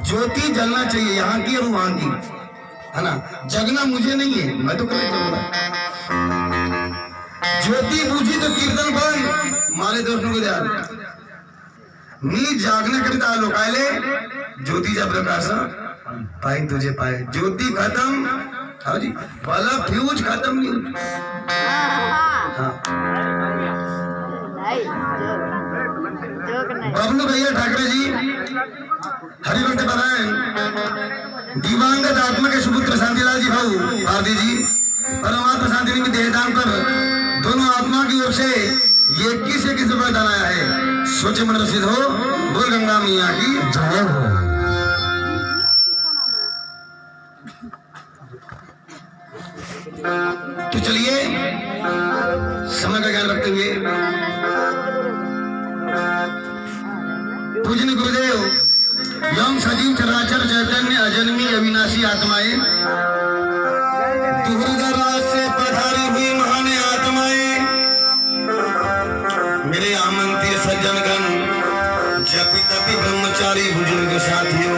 ज्योति जलना चाहिए, यहाँ की और वहां की, है ना। जगना मुझे नहीं है, मैं तो कभी जाऊंगा। ज्योति बूझी तो कीर्तन बन मारे दोस्तों को ध्यान मी जागने करता लोकायले ज्योति जब प्रकाश पाई तुझे पाए। ज्योति खत्म, हाँ जी, वाला फ्यूज खत्म नहीं। हाँ बबलू भैया ठाकरे जी हरिवंश नारायण दिवंगत आत्मा के सुपुत्र शांतिलाल जी भाऊ भारती जी परमात्मा शांति निमित्त देहदान पर दोनों आत्मा की ओर से 21 वरदान आया है। सोचे मन रसिद हो, बोल गंगा मैया की जय हो। तो चलिए समय का ख्याल रखते हुए पूजन गुरुदेव यम सजीव चराचर चैतन्य अजन्मी अविनाशी आत्माएं दूरदराज से पधारी हुई महान आत्माएं मेरे आमंत्रित सज्जनगण जपी तपी ब्रह्मचारी बुजुर्ग साथियों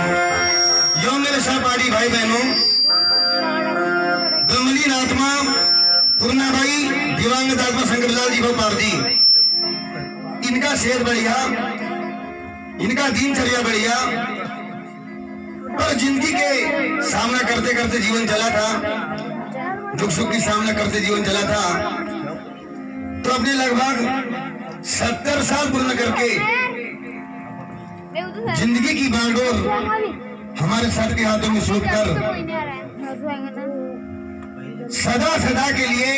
यो मेरे सहपाठी भाई बहनों ब्रह्मलीन आत्मा पूर्णा भाई दिवंगत आत्मा शंकरलाल जी भोपाल जी, इनका सेहत बढ़िया, इनका दिनचर्या बढ़िया, पर जिंदगी के सामना करते करते जीवन चला था, दुख सुख की सामना करते जीवन चला था, तो अपने लगभग 70 साल पूर्ण करके जिंदगी की बागडोर हमारे सर के हाथों में सौंप कर सदा सदा के लिए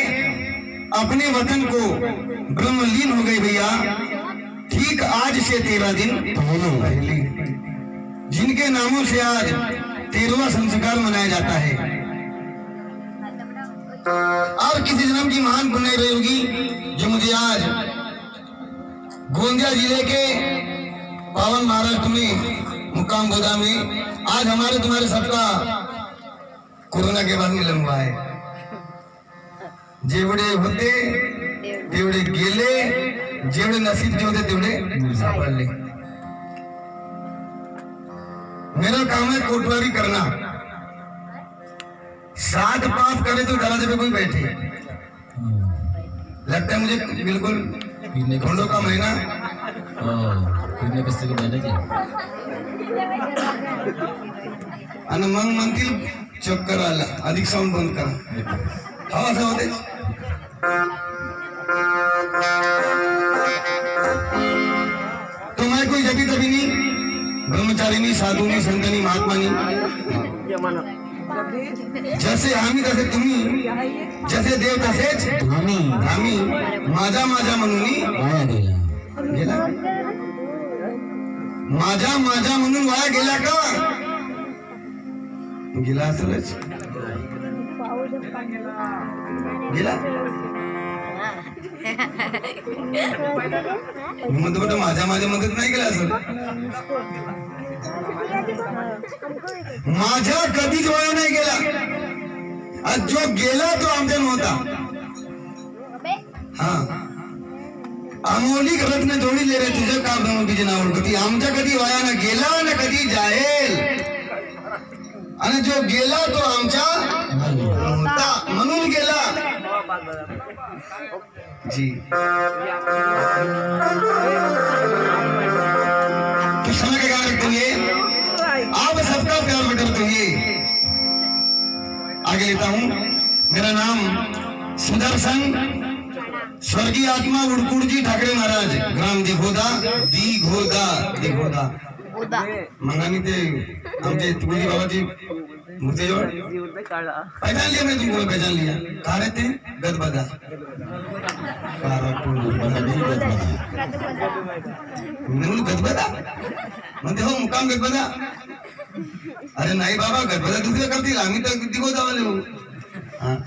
अपने वतन को ब्रह्मलीन हो गई भैया। ठीक आज से 13 दिन पहले जिनके नामों से आज 13वां संस्कार मनाया जाता है और किसी जन्म की महान पुण्य रही होगी जो मुझे आज गोंदिया जिले के पावन महाराष्ट्र में मुकाम गोदा में आज हमारे तुम्हारे सबका कोरोना के बाद मिलन हुआ है। जेवढे होते तेवढे गेले, जेवढे नसीब जे होते तेवढे सापडले। मेरा काम है कोटवारी करना, 7 पाप करे तो दरवाजे पे कोई बैठे। लगता है मुझे बिल्कुल ठंडों का महीना आणि मग म्हणतील चक्कर आला, अधिक साऊंड बंद करा, हवा असं होते। तो मैं कोई जबी तभी नहीं, ब्रह्मचारी नहीं, साधू नहीं, संत नहीं, महात्मा नहीं। जैसे आम्ही तसे तुम्ही, जैसे देव तसेच आम्ही। माझा माझा म्हणून गेला, माझा माझा म्हणून वाया गेला का? गेला असेलच, गेला म्हणतो माझ्या माझ्या मदत नाही गेला असं। माझ्या कधीच वाया नाही गेला, आज जो गेला तो आमच्या नव्हता। हा अमोलिक रत्न जोडी ले रे तुझं का ब्रह्मबीज नाव कधी आमच्या कधी वाया ना गेला ना कधी जाईल, आणि जो गेला तो आमच्या नव्हता म्हणून गेला जी। तो समय का ख्याल रखते हुए आप सबका प्यार बटरते हुए आगे लेता हूं। मेरा नाम सुदर्शन स्वर्गीय आत्मा उड़कुड़जी ठाकरे महाराज, ग्राम दिघोदा दिघोदा दिघोदा मंगानी ते आमचे तुळजी बाबाजी मुर्तेजवळ पहचान लिया, मैंने तुमको पहचान लिया। कहा रहते हैं? गदबदा गदबदा म्हणते हो मुकाम गदबदा। अरे नहीं बाबा, गदबदा दूसरे करती, आम्ही तर दिघोदा वाले हो। हाँ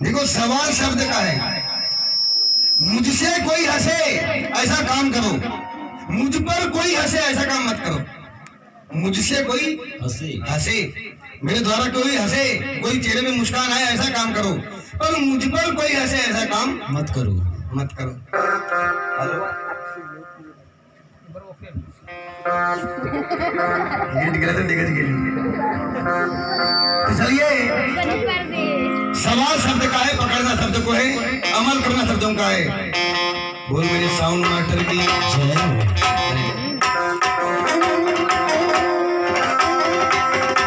देखो सवाल शब्द का है, मुझसे कोई हंसे ऐसा काम करो, मुझ पर कोई हंसे ऐसा काम मत करो। मुझसे कोई हंसे, मेरे द्वारा कोई हंसे, कोई चेहरे में मुस्कान आए ऐसा काम करो, पर मुझ पर कोई हंसे ऐसा काम मत करो, मत करो। गिर गया तो दिग्गज गिर। तो चलिए, सवाल शब्द का है, पकड़ना शब्द को है, अमल करना शब्दों का है। बोल मेरे साउंड मास्टर की जय।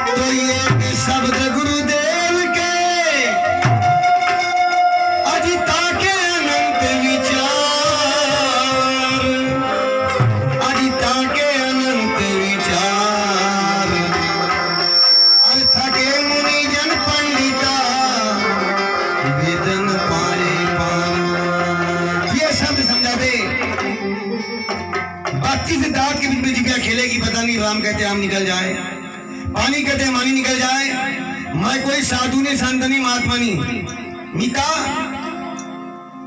तो ये शब्द गुरुदेव के अजिता के अनंत विचार, अजिता के अनंत विचार, अर्थ के मुनि जन पंडिता वेदन पाए पार। ये शब्द समझा दे। 32 दांत के बीच में जिब्या खेलेगी, पता नहीं राम कहते आम निकल जाए, पानी कहते मानी निकल जाए। मैं कोई साधु नहीं, संत नहीं, महात्मा नहीं। मिका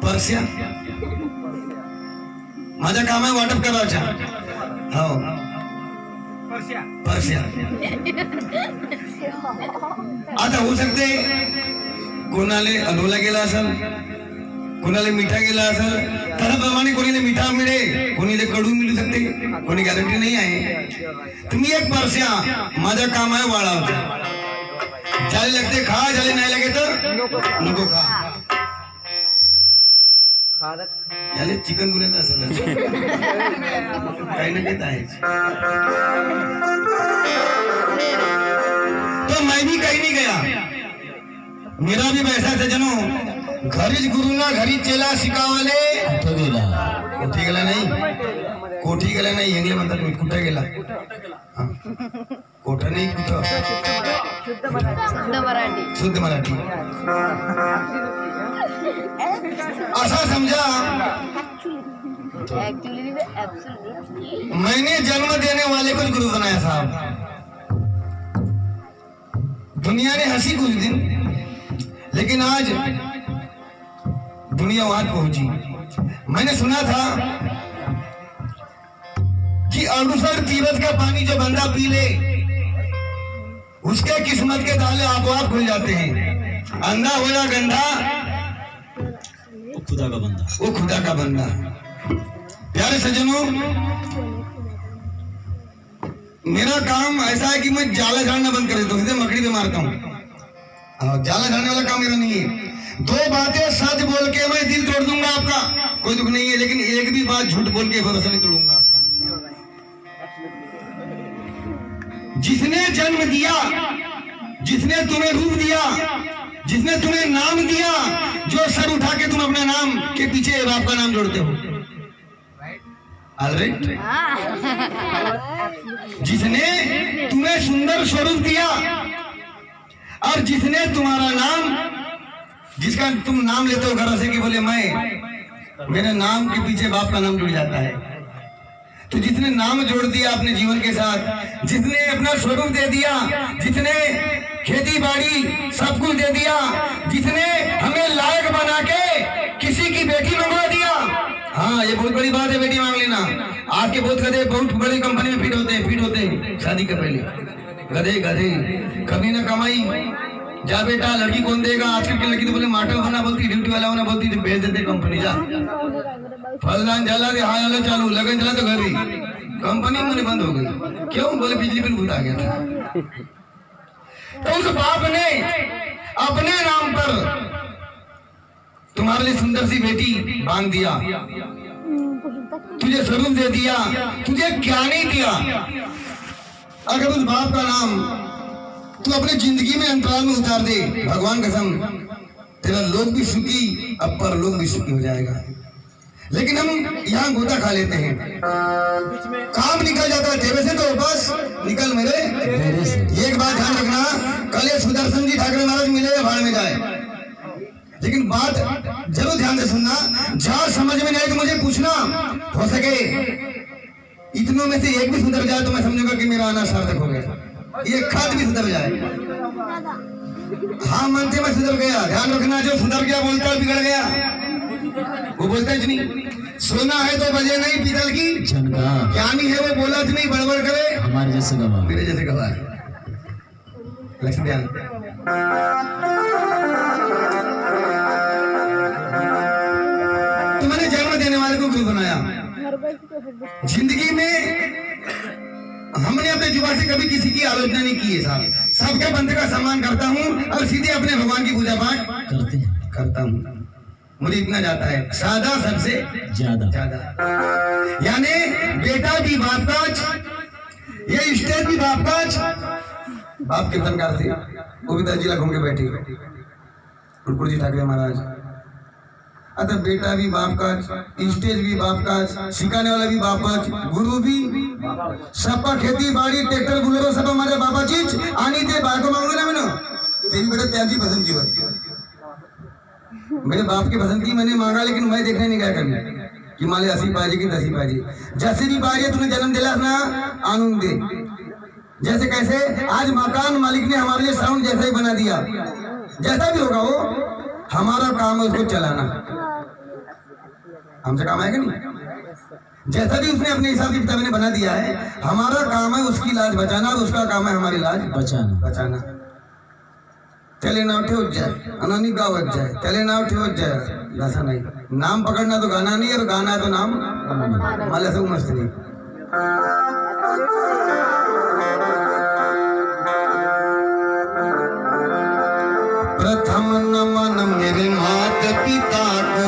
परस्या माझा काम आहे वाटप करायचा। हो परस्या। आता होऊ शकते कोणाले अनोला गेला असेल, कोणाला मिठा गेला असेल, त्याप्रमाणे कोणीले मिठा मिळे, कोणीले कडू मिळू शकते, कोणी गॅरंटी नाही आहे। तुम्ही एक परस्या, माझं काम आहे वाळावचं। ज्याला लागते खा, ज्याला नाही लागे तर नको खा। याले चिकन गुन्ह्यात असेल काही ना काही आहे। तो मैं भी कहीं नहीं गया, मेरा भी वैसा था जनो। घरीच गुरुना घरी चेला शिकावले। कोठी गेला नाही, कोठी गेला नाही, इंग्लिश म्हणतात मी। कुठे गेला? कोठं नाही, कुठं? शुद्ध मराठी। असा समझा मैंने जन्म देने वाले को गुरु बनाया साहब। दुनिया ने हंसी कुछ दिन, लेकिन आज दुनिया वहां पहुंची। मैंने सुना था कि अमृतसर तीरथ का पानी जो बंदा पी ले, उसके किस्मत के ताले आपो-आप खुल जाते हैं। अंधा हो या गंधा, वो खुदा का बंदा, वो खुदा का बंदा। प्यारे सज्जनों, मेरा काम ऐसा है कि मैं जाला झाड़ना बंद कर देता हूँ, सीधे मकड़ी पे मारता हूँ। जाला झाड़ने वाला काम मेरा नहीं है। 2 बातें सच बोल के मैं दिल तोड़ दूंगा आपका, कोई दुख नहीं है, लेकिन एक भी बात झूठ बोल के भरोसा नहीं तोड़ूंगा आपका। जिसने जन्म दिया, जिसने तुम्हें रूप दिया, जिसने तुम्हें नाम दिया, जो सर उठा के तुम अपना नाम के पीछे बाप का नाम जोड़ते हो, ऑलराइट? जिसने तुम्हें सुंदर स्वरूप दिया और जिसने तुम्हारा नाम, जिसका तुम नाम लेते हो घर से कि बोले मैं, मेरे नाम के पीछे बाप का नाम जुड़ जाता है। तो जिसने नाम जोड़ दिया अपने जीवन के साथ, जिसने अपना स्वरूप दे दिया, जिसने खेती बाड़ी सब कुछ दे दिया, जिसने हमें लायक बना के किसी की बेटी मंगवा दिया। हाँ, ये बहुत बड़ी बात है, बेटी मांग लेना। आज के बहुत गधे बहुत बड़ी कंपनी में फिट होते हैं शादी के पहले। गधे कभी ना कमाई, जा बेटा लड़की कौन देगा। आजकल की लड़की तो बोले माटल बना बोलती, ड्यूटी वाला होना बोलती, तो भेज देते कंपनी। जा फलदान जला दे, हाँ चलो चालू, लगन चला तो घर ही कंपनी मैंने बंद हो गई। क्यों? बोले बिजली बिल भूत आ गया था। तो उस बाप ने अपने नाम पर तुम्हारे लिए सुंदर सी बेटी बांध दिया, तुझे स्वरूप दे दिया, तुझे क्या नहीं दिया। अगर उस बाप का नाम तू अपनी जिंदगी में अंतराल में उतार दे, भगवान कसम तेरा लोग भी सुखी, अपर लोग भी सुखी हो जाएगा। लेकिन हम यहाँ गोता खा लेते हैं, काम निकल जाता है जेब से, तो बस निकल मेरे। एक बात ध्यान रखना, कल ये सुदर्शन जी ठाकरे महाराज मिले या भाड़ में जाए, लेकिन बात जरूर ध्यान से सुनना। जहाँ समझ में नहीं आए तो मुझे पूछना, हो सके इतनों में से एक भी सुधर जाए तो मैं समझूंगा कि मेरा आना सार्थक हो गया। एक खाद भी सुधर जाए, हाँ मानते मैं सुधर गया। ध्यान रखना, जो सुधर गया बोलता है बिगड़ गया, वो बोलता है नहीं। सोना है तो बजे नहीं पीतल की ज्ञानी है वो बोला नहीं, बड़बड़ करे हमारे जैसे गवाह, मेरे जैसे गवाह। लक्ष्मी ध्यान, तो मैंने जन्म देने वाले को गुरु बनाया। जिंदगी में हमने अपने जुबान से कभी किसी की आलोचना नहीं की है साहब। सबके बंदे का सम्मान करता हूँ और सीधे अपने भगवान की पूजा पाठ करता हूँ। मुझे इतना जाता है, सादा सबसे ज्यादा। यानी बेटा भी बाप का, ये स्टेज भी बाप का। बाप कीर्तनकार थे, वो भी 10 जिला घूम के बैठे, कुरकुर जी ठाकरे महाराज। अतः बेटा भी बाप का, स्टेज भी बाप का, सिखाने वाला भी बाप का, गुरु भी सबका, खेती बाड़ी ट्रैक्टर बुलेरो सब हमारे बाबा चीज आनी थे। बाको मांगो ना मैंने तेरी बेटा त्यागी पसंद की बात, मेरे बाप की पसंद की मैंने मांगा, लेकिन मैं देखने नहीं गया कभी कि माले 80 पाजी की 10 पाजी। जैसे भी पाजी तूने जन्म दिला ना आनंद दे। जैसे कैसे आज मकान मालिक ने हमारे लिए साउंड जैसा ही बना दिया, जैसा भी होगा वो हमारा काम है उसको चलाना। हमसे काम आएगा नहीं, जैसा भी उसने अपने हिसाब से पिता ने बना दिया है, हमारा काम है उसकी लाज बचाना और उसका काम है हमारी लाज बचाना। चले ना उठे उठ जाए, अनानी गाँव उठ जाए, चले ना उठे उठ जाए, ऐसा नहीं। नाम पकड़ना तो गाना नहीं, और गाना है तो नाम माले से मस्त नहीं। प्रथम नमन मेरे माता पिता को,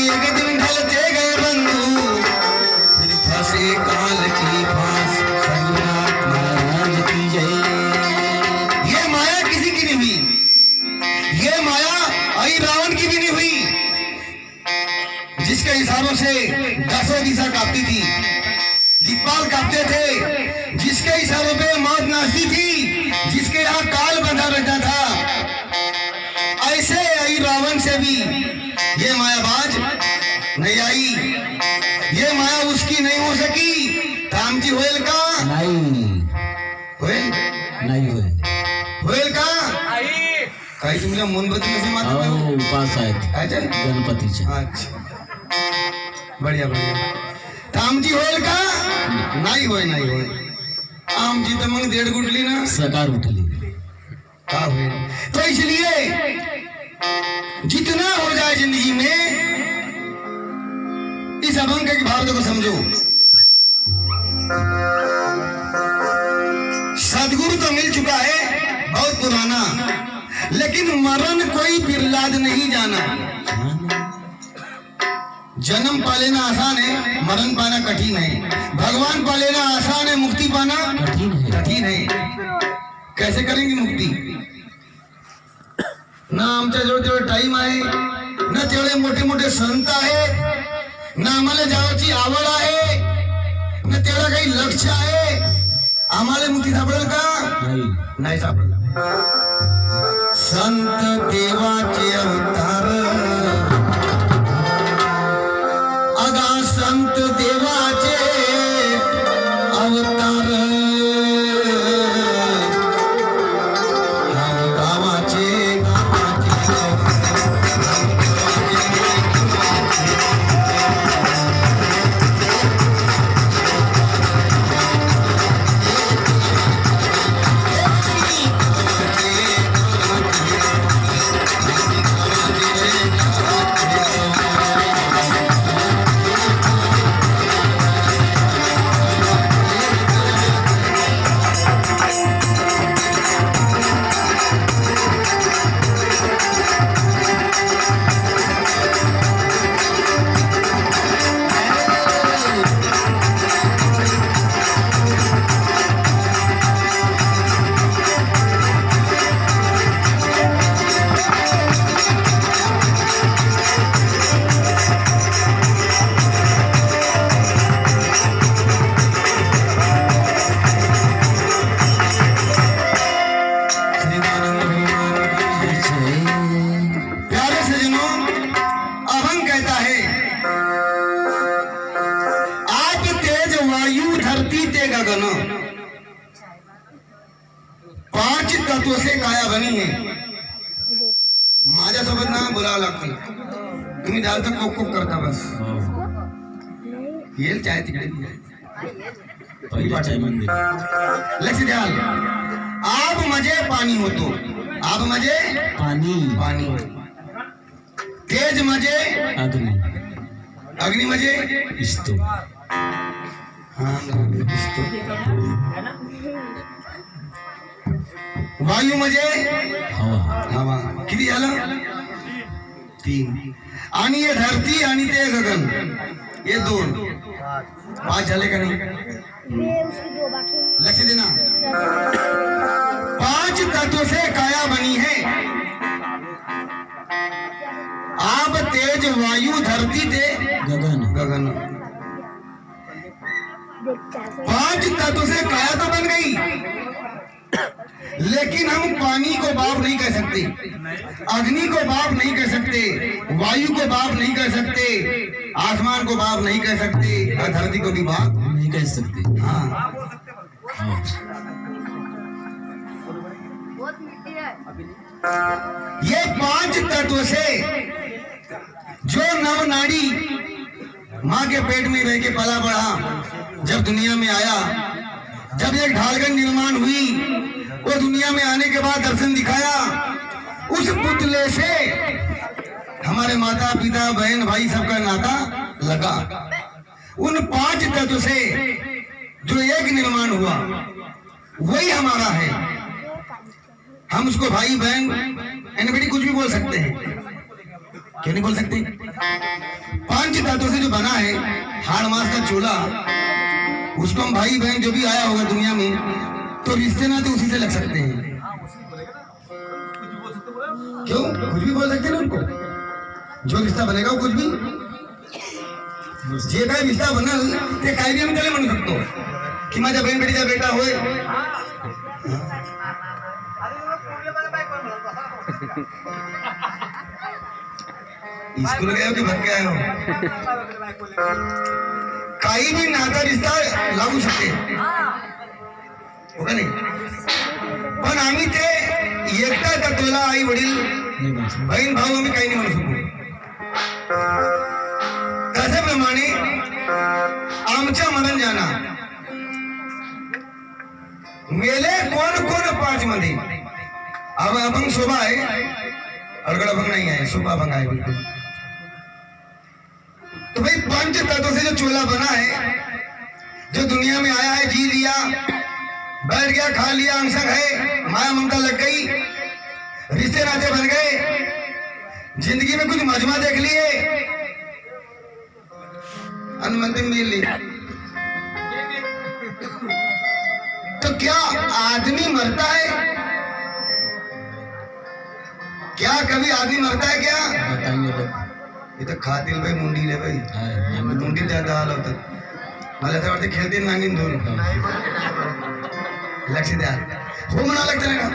एक दिन ढलते गए बंधु, फिर फंसे काल की फांस। संगनाथ महाराज की जय। ये माया किसी की नहीं हुई, ये माया आई रावण की भी नहीं हुई, जिसके हिसाबों से 10 दिशा कांपती थी, दिक्पाल कांपते थे, जिसके हिसाबों पे मौत नाचती थी, जिसके यहाँ काल बंधा रहता था, ऐसे आई रावण से भी ये मायाबाज नहीं आई। ये माया उसकी नहीं हो सकी। रामजी होयल का नाही होयल नाही होय. होयल का काही तुमच्या मोमबत्ती कशी मारतात हो उपास आहेत अच्छा गणपतीचे. अच्छा बढ़िया बढ़िया. आमची होईल का नाही होय नाही होय. आमची तर मग 1.5 गुटली ना सकार उठली. का होईल. तो इसलिए जितना हो जाए जिंदगी में इस अभंग के भाव को समझो. सदगुरु तो मिल चुका है बहुत पुराना, लेकिन मरण कोई बिरलाद नहीं जाना. जन्म पा लेना आसान है, मरण पाना कठिन है. भगवान पा लेना आसान है, मुक्ति पाना कठिन है. कैसे करेंगे मुक्ती. ना आमच्या जवळ तेवढे टाइम आहे, ना तेवढे मोठे मोठे संत आहेत, ना आम्हाला जावाची आवड आहे, ना तेवढा काही लक्ष आहे. आम्हाला मुक्ती सापडेल का नाही सापडलं. संत देवाचे अवतार, अगा संत देवाचे अवतार, हम गावाचे तत्व से काया बनी है. माझ्यासोबत ना बोलावं लागतं. तुम्ही जाल तर कोक कोक करता बस. येईल चाय तिकडे लक्ष द्याल. आब म्हणजे पाणी होतो. आब म्हणजे पाणी. पाणी. तेज म्हणजे अग्नी. अग्नी म्हणजे इस्तो. वायू म्हणजे हवा. हवा. किती झालं 3. आणि हे धरती आणि ते गगन ये 2 5 झाले का नाही. लक्ष देना. 5 तत्व से काया बनी है. आप तेज वायु धरती ते गगन. गगन 5 तत्व से काया तो बन गई, लेकिन हम पानी को बाप नहीं कह सकते, अग्नि को बाप नहीं कह सकते, वायु को बाप नहीं कह सकते, आसमान को बाप नहीं कह सकते, और धरती को भी बाप नहीं कह सकते. हाँ. ये 5 तत्व से जो नव नाड़ी माँ के पेट में रह के पला बढ़ा, जब दुनिया में आया, जब एक ढालगन निर्माण हुई, वो दुनिया में आने के बाद दर्शन दिखाया, उस पुतले से हमारे माता पिता बहन भाई सबका नाता लगा. उन 5 तत्व से जो एक निर्माण हुआ वही हमारा है. हम उसको भाई बहन एनबडी कुछ भी बोल सकते हैं. क्यों नहीं बोल सकते? पांच तत्वों से जो बना है हाड़ मास का चोला, उसको हम भाई बहन जो भी आया होगा दुनिया में, तो रिश्ते नाते उसी से लग सकते हैं। क्यों? कुछ भी बोल सकते हैं ना उनको, जो रिश्ता बनेगा वो कुछ भी, जे काही रिश्ता बनल ते काही भी आम्ही त्याला म्हणू शकतो की माझ्या बहीण बेटीचा बेटा होय. स्कूल गए हो कि भटके आए हो? काही भी नाता रिश्ता लागू शकते, हो का नाही? पण आम्ही ते एकटा तत्वाला आई वडील बहीण भाऊ आम्ही काही नाही म्हणू शकतो. त्याप्रमाणे आमच्या मरण जाना मेले कोण कोण पाच मध्ये. अब अभंग शोभा है, अरगड़ अभंग नहीं है, शोभा अभंग है बिल्कुल. तो भाई पंच तत्वों से जो चोला बना है, जो दुनिया में आया है, जी लिया, बैठ गया, खा लिया, अंशक है, माया ममता लग गई, रिश्ते नाते बन गए, जिंदगी में कुछ मजमा देख लिए, अनुमति मिल ली, तो क्या आदमी मरता है? क्या कभी आदमी मरता है क्या? बताएंगे तो ये तो खातील भाई मुंडी ले भाई, मुंडी ज्यादा हाल होतात. मला तर वाटतं खेळते नांगीन धरून. लक्ष द्या, हो म्हणा लागतं ना.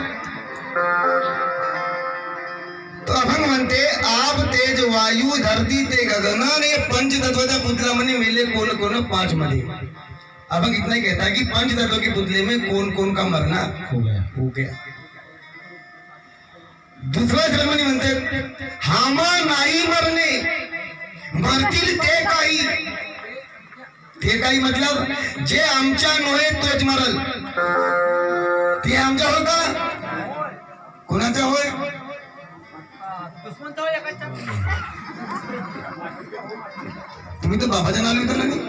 तो अभंग म्हणते आप तेज वायू धरती ते गगन ने पंच तत्वाच्या पुतला म्हणे मेले कोण कोण पांच मध्ये. अभंग इतना ही कहता है कि पंच तत्व के पुतले में कौन कौन का मरना हो गया. दुसऱ्या जन्मनी म्हणते हामा नाही मरणे, मरतील ते काही मतलब जे आमच्या नोहे तोच मरल. ते आमच्या होता, कोणाचा होय? तुम्ही तर बाबाच्या नाव विचारलं नाही.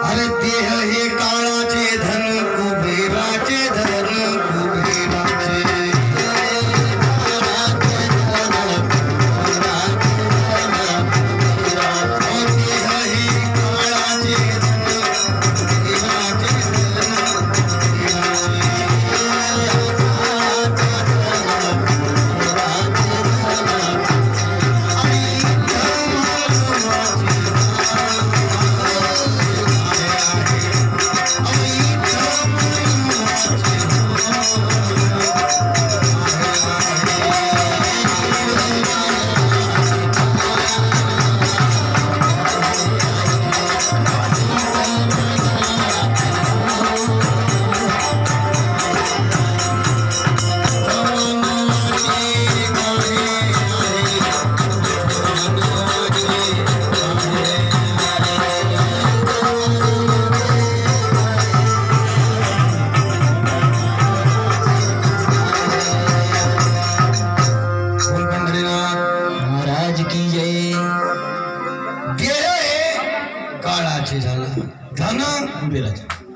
अरे देह हे काळाचे धन, कुबेराचे धन, कुबेराचे.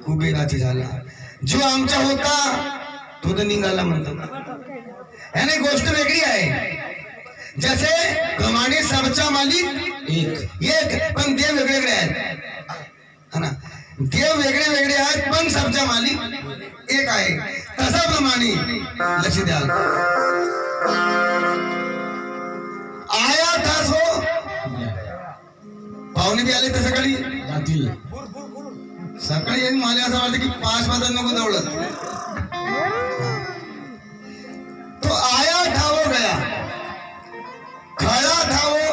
कुबेराचे झाला, जो आमचा होता तो तर निघाला म्हणतात. याने गोष्ट वेगळी आहे. जसे प्रमाणे सबचा मालिक एक, पण देव वेगळे वेगळे आहेत, है ना. देव वेगळे वेगळे आहेत पण सबचा मालिक एक आहे. तसा प्रमाणे लक्ष द्याल. आया था सो पाहुणे बी आले तर सकाळी सकाळी मला असं वाटतं की 5 वाजता नको दौडत. तो आया था वो गया, खड़ा था वो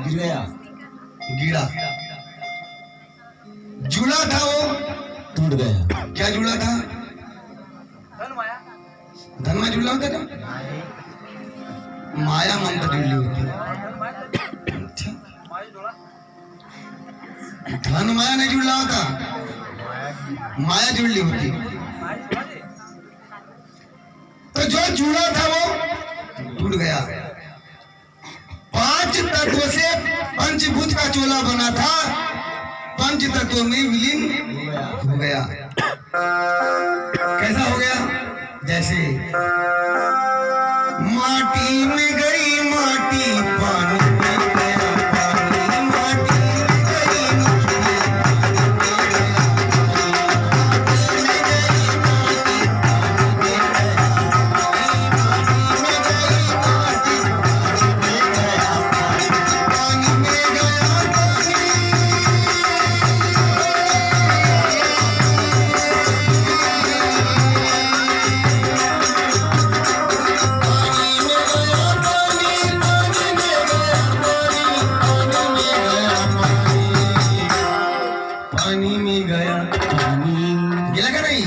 गिर गया, गिरा. जुड़ा था वो टूट गया. क्या जुड़ा था? धन में जुड़ा होता था, माया ममता जुड़ली होती. धन माया नहीं जुड़ला होता, माया जुड़ली होती. तो जो जुड़ा था वो टूट गया. 5 तत्व से पंचभूत का चोला बना था, पंच तत्व में विलीन हो गया. कैसा हो गया? जैसे माटी में गई माटी, पानी में गया पानी, माटी में गई माटी, पानी में गया पानी, गिला का नहीं?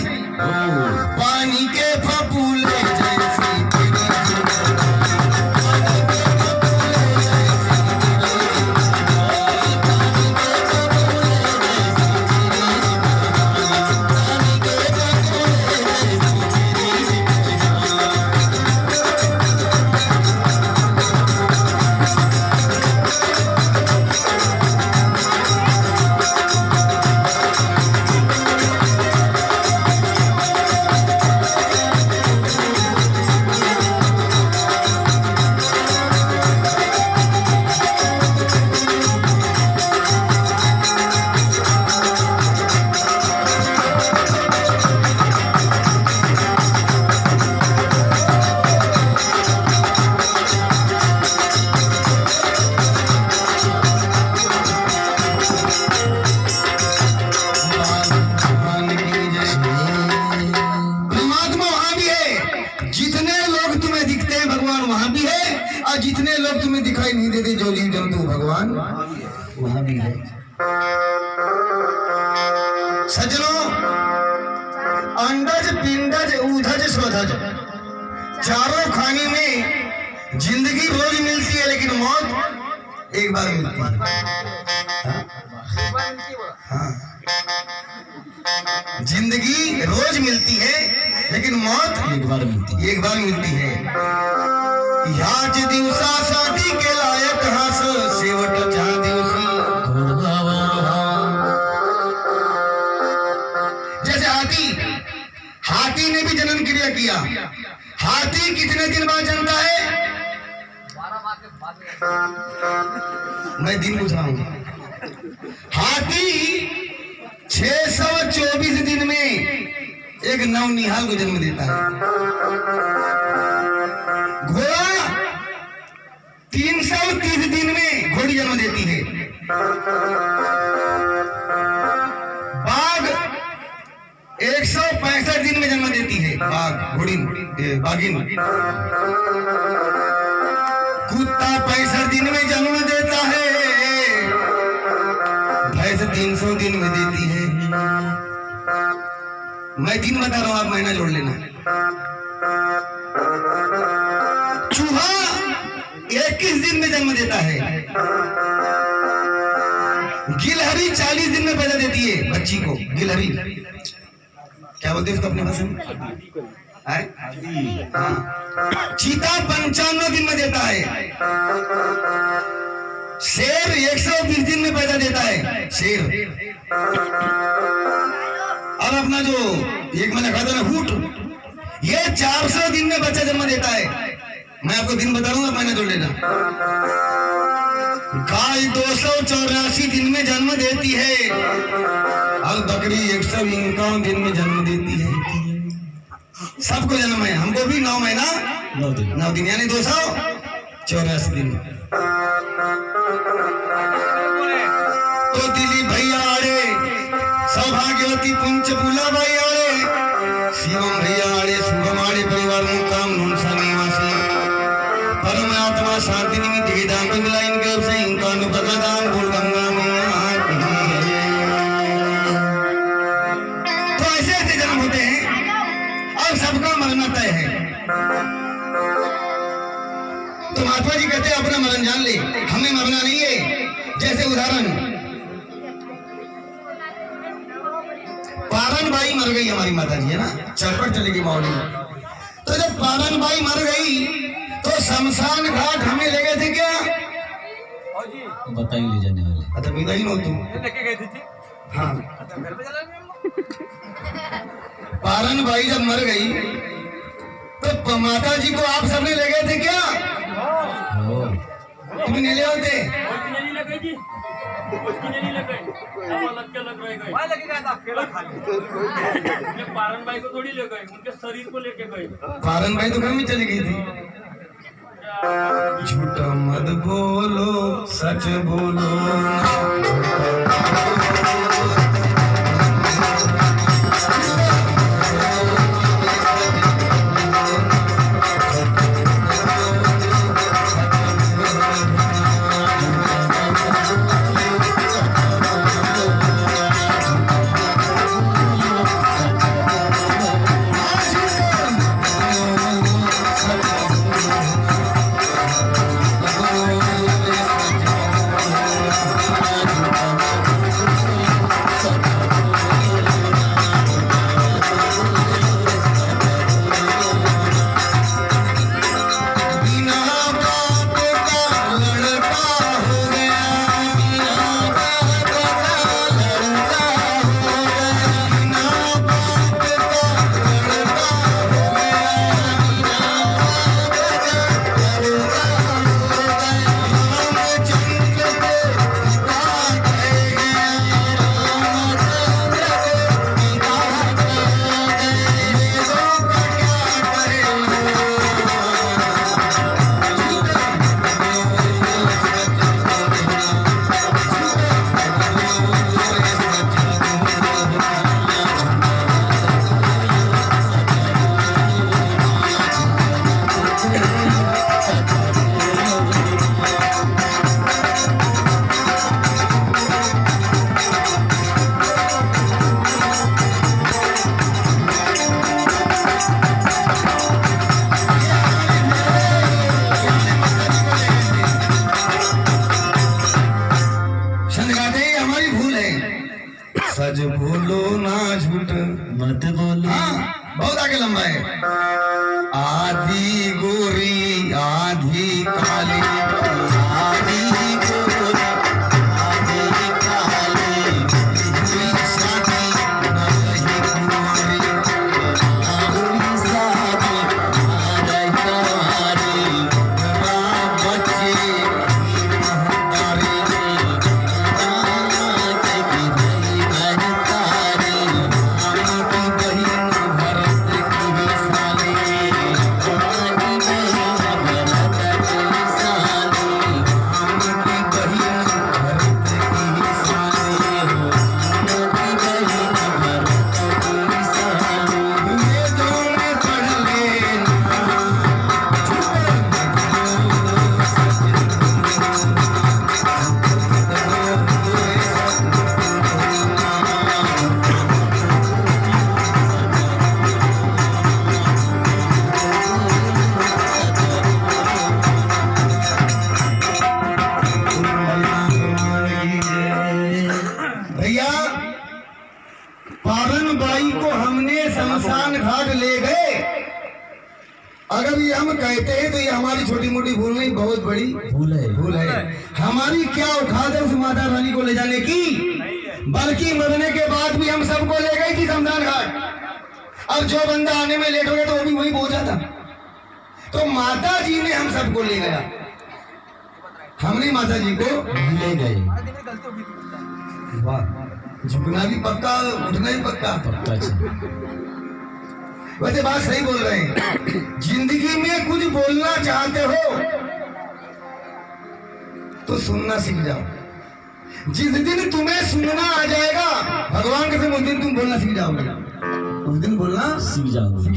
पानी के फफूले जैसी जितने लोग तुम्हें दिखाई नहीं देते, जो जीव जंतु भगवान वहां भी है। सज्जनों, अंडज पिंडज ऊधज स्वधज चारों खाने में जिंदगी रोज मिलती है, लेकिन मौत एक बार मिलती है। हाँ, जिंदगी रोज मिलती है, लेकिन मौत एक बार मिलती है। ह्याच दिवसा शादी के लायक हास शेवट चा दिवसी। जैसे हाथी ने भी जन्म क्रिया किया। हाथी कितने दिन बाद जन्मता है? मैं दिन पूछ रहा हूं। हाथी 624 दिन में एक नवनिहाल को जन्म देता है। घोड़ा 330 दिन में घोड़ी जन्म देती है। बाघ 165 दिन में जन्म देती है। बाघिन। कुत्ता 65 दिन में जन्म देता है। भैंस 300 दिन में देती है। मैं दिन बता रहा हूं, आप महीना जोड़ लेना। चूहा 21 दिन में जन्म देता है। गिलहरी 40 दिन में पैदा देती है बच्ची को। गिलहरी क्या बोलते हैं उसको अपने भाषा में? चीता 55 दिन में देता है। शेर 120 दिन में पैदा देता है। शेर। अब अपना जो एक मैंने कहा था ना, ऊंट, ये 400 दिन में बच्चा जन्म देता है। मैं आपको दिन बता दूंगा, महीना जोड़ लेना। गाय 284 दिन में जन्म देती है और बकरी 151 दिन में जन्म देती है। सबको जन्म है, हमको भी 9 महीना 9 दिन यानी 284 दिन। तो दिली भैया आड़े, सौभाग्यवती पुंच पुला भाई आड़े, शिवम भैया आड़े, शुभम आड़े परिवार मुकाम नूनसा निवासी परमात्मा शांति निमित्त वेदांत मिला इनके ओर से इनका अनुपदान बोल गंगा में आती है। तो ऐसे ऐसे जन्म होते हैं और सबका मरना तय है। तो महात्मा जी कहते हैं अपना मरण जान ले, हमें मरना नहीं है। जैसे उदाहरण, पारन बाई मर गई हमारी माता जी, है ना, चरपट चलेगी मौली। तो जब पारन बाई मर गई तो शमशान घाट हमें ले गए थे क्या? बताइए ले जाने वाले। अच्छा, विदाई हो तुम? लेके गए थे। हाँ, घर पे चला गया। पारन बाई जब मर गई तो माता जी को आप सबने ले गए थे क्या? तुम नहीं ले होते? पारन भाई को थोड़ी ले गए, उनके शरीर को लेके गए। पारन भाई तो घर में चली गई थी। झूठा मत बोलो सच बोलो सच बोलो ना झूठ मत बोलो। हाँ बहुत आगे लंबा है। आधी गोरी आधी काली आधी गोरी आधी काली हुई शादी नहीं कुंवारी हुई शादी नहीं कुंवारी बच्चे की महतारी पारन बाई को हमने शमशान घाट ले गए। अगर ये हम कहते हैं तो ये हमारी छोटी मोटी भूल नहीं, बहुत बड़ी भूल है। हमारी क्या औकात है उस माता रानी को ले जाने की? बल्कि मरने के बाद भी हम सबको ले गई थी शमशान घाट। अब जो बंदा आने में लेट हो गया तो वो भी वही पहुंचा था। तो माता जी ने हम सबको ले गया, हमने माता जी को ले गए। वाह, झुकना भी पक्का उठना भी पक्का। वैसे बात सही बोल रहे हैं। जिंदगी में कुछ बोलना चाहते हो तो सुनना सीख जाओ। जिस दिन तुम्हें सुनना आ जाएगा भगवान कसम उस दिन तुम बोलना सीख जाओगे। उस दिन बोलना सीख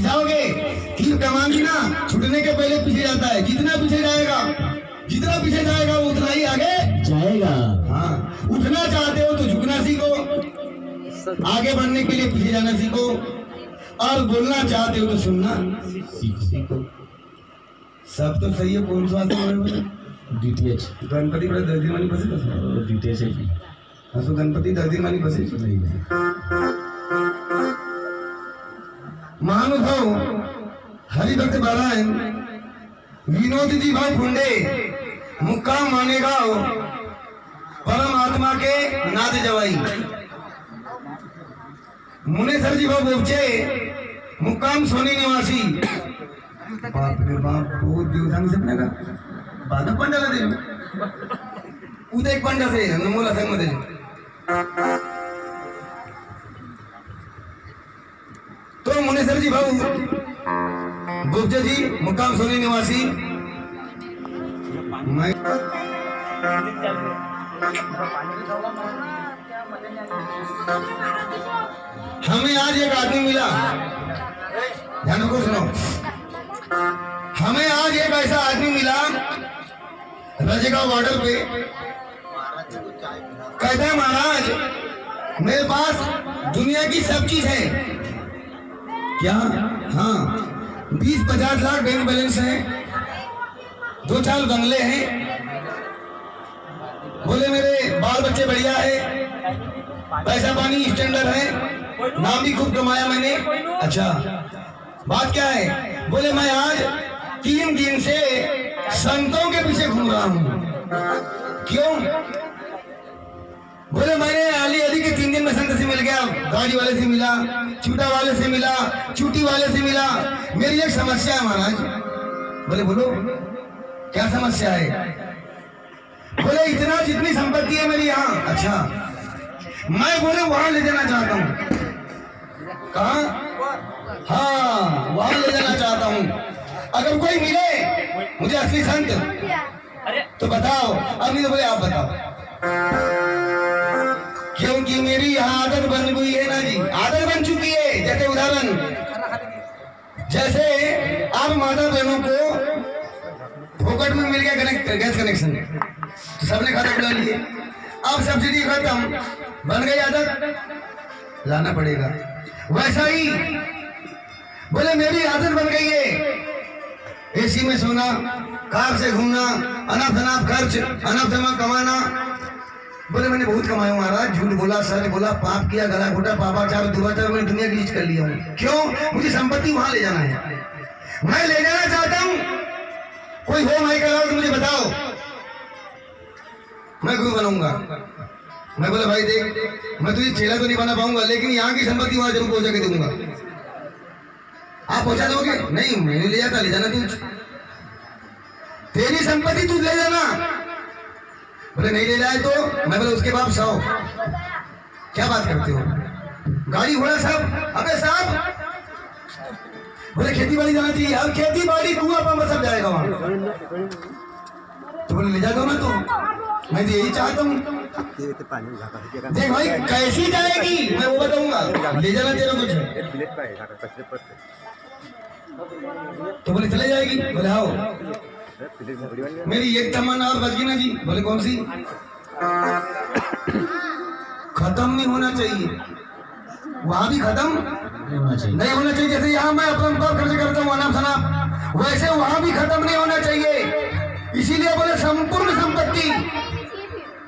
जाओगे। तीर कमान भी ना छूटने के पहले पीछे जाता है। जितना पीछे जाएगा वो उतना ही आगे जाएगा। हाँ, उठना चाहते हो तो झुकना सीखो, आगे बढ़ने के लिए पीछे जाना सीखो, और बोलना चाहते हो तो सुनना सीखो। सब तो सही है। कौन सा डीटीएच गणपति बड़ा दर्दी मानी बसे डीटीएच है। हाँ तो गणपति दर्दी मानी बसे महानुभाव हरिभक्त बारायण विनोद जी भाई फुंडे मुक्काम मानेगा परम आत्मा के नाद जवाई। मुनेसर जी भाऊ बोबचे मुक्काम सोनी निवासी बाप रे बाप बहुत दिवसांनी सपने का बाधा पंडाला दे उद्या एक पंडा से नमोला संग मध्ये तो मुनेसर जी भाऊ बोबचे जी मुक्काम सोनी निवासी मैं हमें आज एक आदमी मिला, ध्यान को सुनो, हमें आज एक ऐसा आदमी मिला रजगांव बॉर्डर पे, कहते हैं महाराज मेरे पास दुनिया की सब चीज है। क्या? हाँ, 20-50 लाख बैंक बैलेंस है, 2-4 बंगले हैं, बोले मेरे बाल बच्चे बढ़िया है, पैसा पानी स्टैंडर्ड है, नाम भी खूब कमाया मैंने। अच्छा, बात क्या है? बोले मैं आज 3 दिन से संतों के पीछे घूम रहा हूँ। क्यों? बोले मैंने अली के 3 दिन में संत से मिल गया, गाड़ी वाले से मिला, चूटा वाले से मिला, चूटी वाले से मिला। मेरी एक समस्या है महाराज। बोले बोलो क्या समस्या है? बोले इतना जितनी संपत्ति है मेरी यहाँ। अच्छा, मैं बोले वहां ले जाना चाहता हूँ। कहाँ? हाँ, वहां ले जाना चाहता हूँ। अगर कोई मिले मुझे असली संत तो बताओ, अब नहीं तो बोले आप बताओ, क्योंकि मेरी यहाँ आदत बन गई है ना जी, आदत बन चुकी है। जैसे उदाहरण, जैसे आप माता बहनों को फोकट में मिल गया गैस कनेक्शन, तो सबने खाता खुला लिए, अब सब्सिडी खत्म, बन गई आदत, लाना पड़ेगा। वैसा ही बोले मेरी आदत बन गई है एसी में सोना, कार से घूमना, अनाप शनाप खर्च, अनाप शनाप कमाना। बोले मैंने बहुत कमाया महाराज, झूठ बोला, सच बोला, पाप किया, गला घोटा, पापाचार, दुराचार, मैंने दुनिया की चीज कर लिया हूँ। क्यों? मुझे संपत्ति वहां ले जाना है, मैं ले जाना चाहता हूँ। कोई हो माई का तो मुझे बताओ, मैं गुरु बनूंगा। मैं बोला भाई देख, मैं तुझे चेला तो नहीं बना पाऊंगा, लेकिन यहाँ की संपत्ति वहां जरूर पहुंचा के दूंगा। आप पहुंचा दोगे? नहीं, मैंने ले जाता, ले जाना तू, तेरी संपत्ति तू ले जाना। बोले नहीं ले जाए तो? मैं बोला उसके बाप 100। क्या बात करते हो? गाड़ी घोड़ा सब? अबे साहब, बोले खेती बाड़ी जाना चाहिए। अब खेती बाड़ी कुआं पंप सब जाएगा वहां, तो बोले ले जा दो ना। तो मैं तो यही चाहता हूँ। देख भाई कैसी जाएगी मैं वो बताऊंगा, ले जाना तेरा कुछ। तो बोले चले जाएगी। बोले आओ, मेरी एक तमन्ना और बच गई ना जी। बोले कौन सी? खत्म नहीं होना चाहिए, वहां भी खत्म नहीं होना चाहिए। जैसे यहाँ मैं अपना खर्च करता हूँ अनाप शनाप, वैसे वहां भी खत्म नहीं होना चाहिए। इसीलिए बोले संपूर्ण संपत्ति,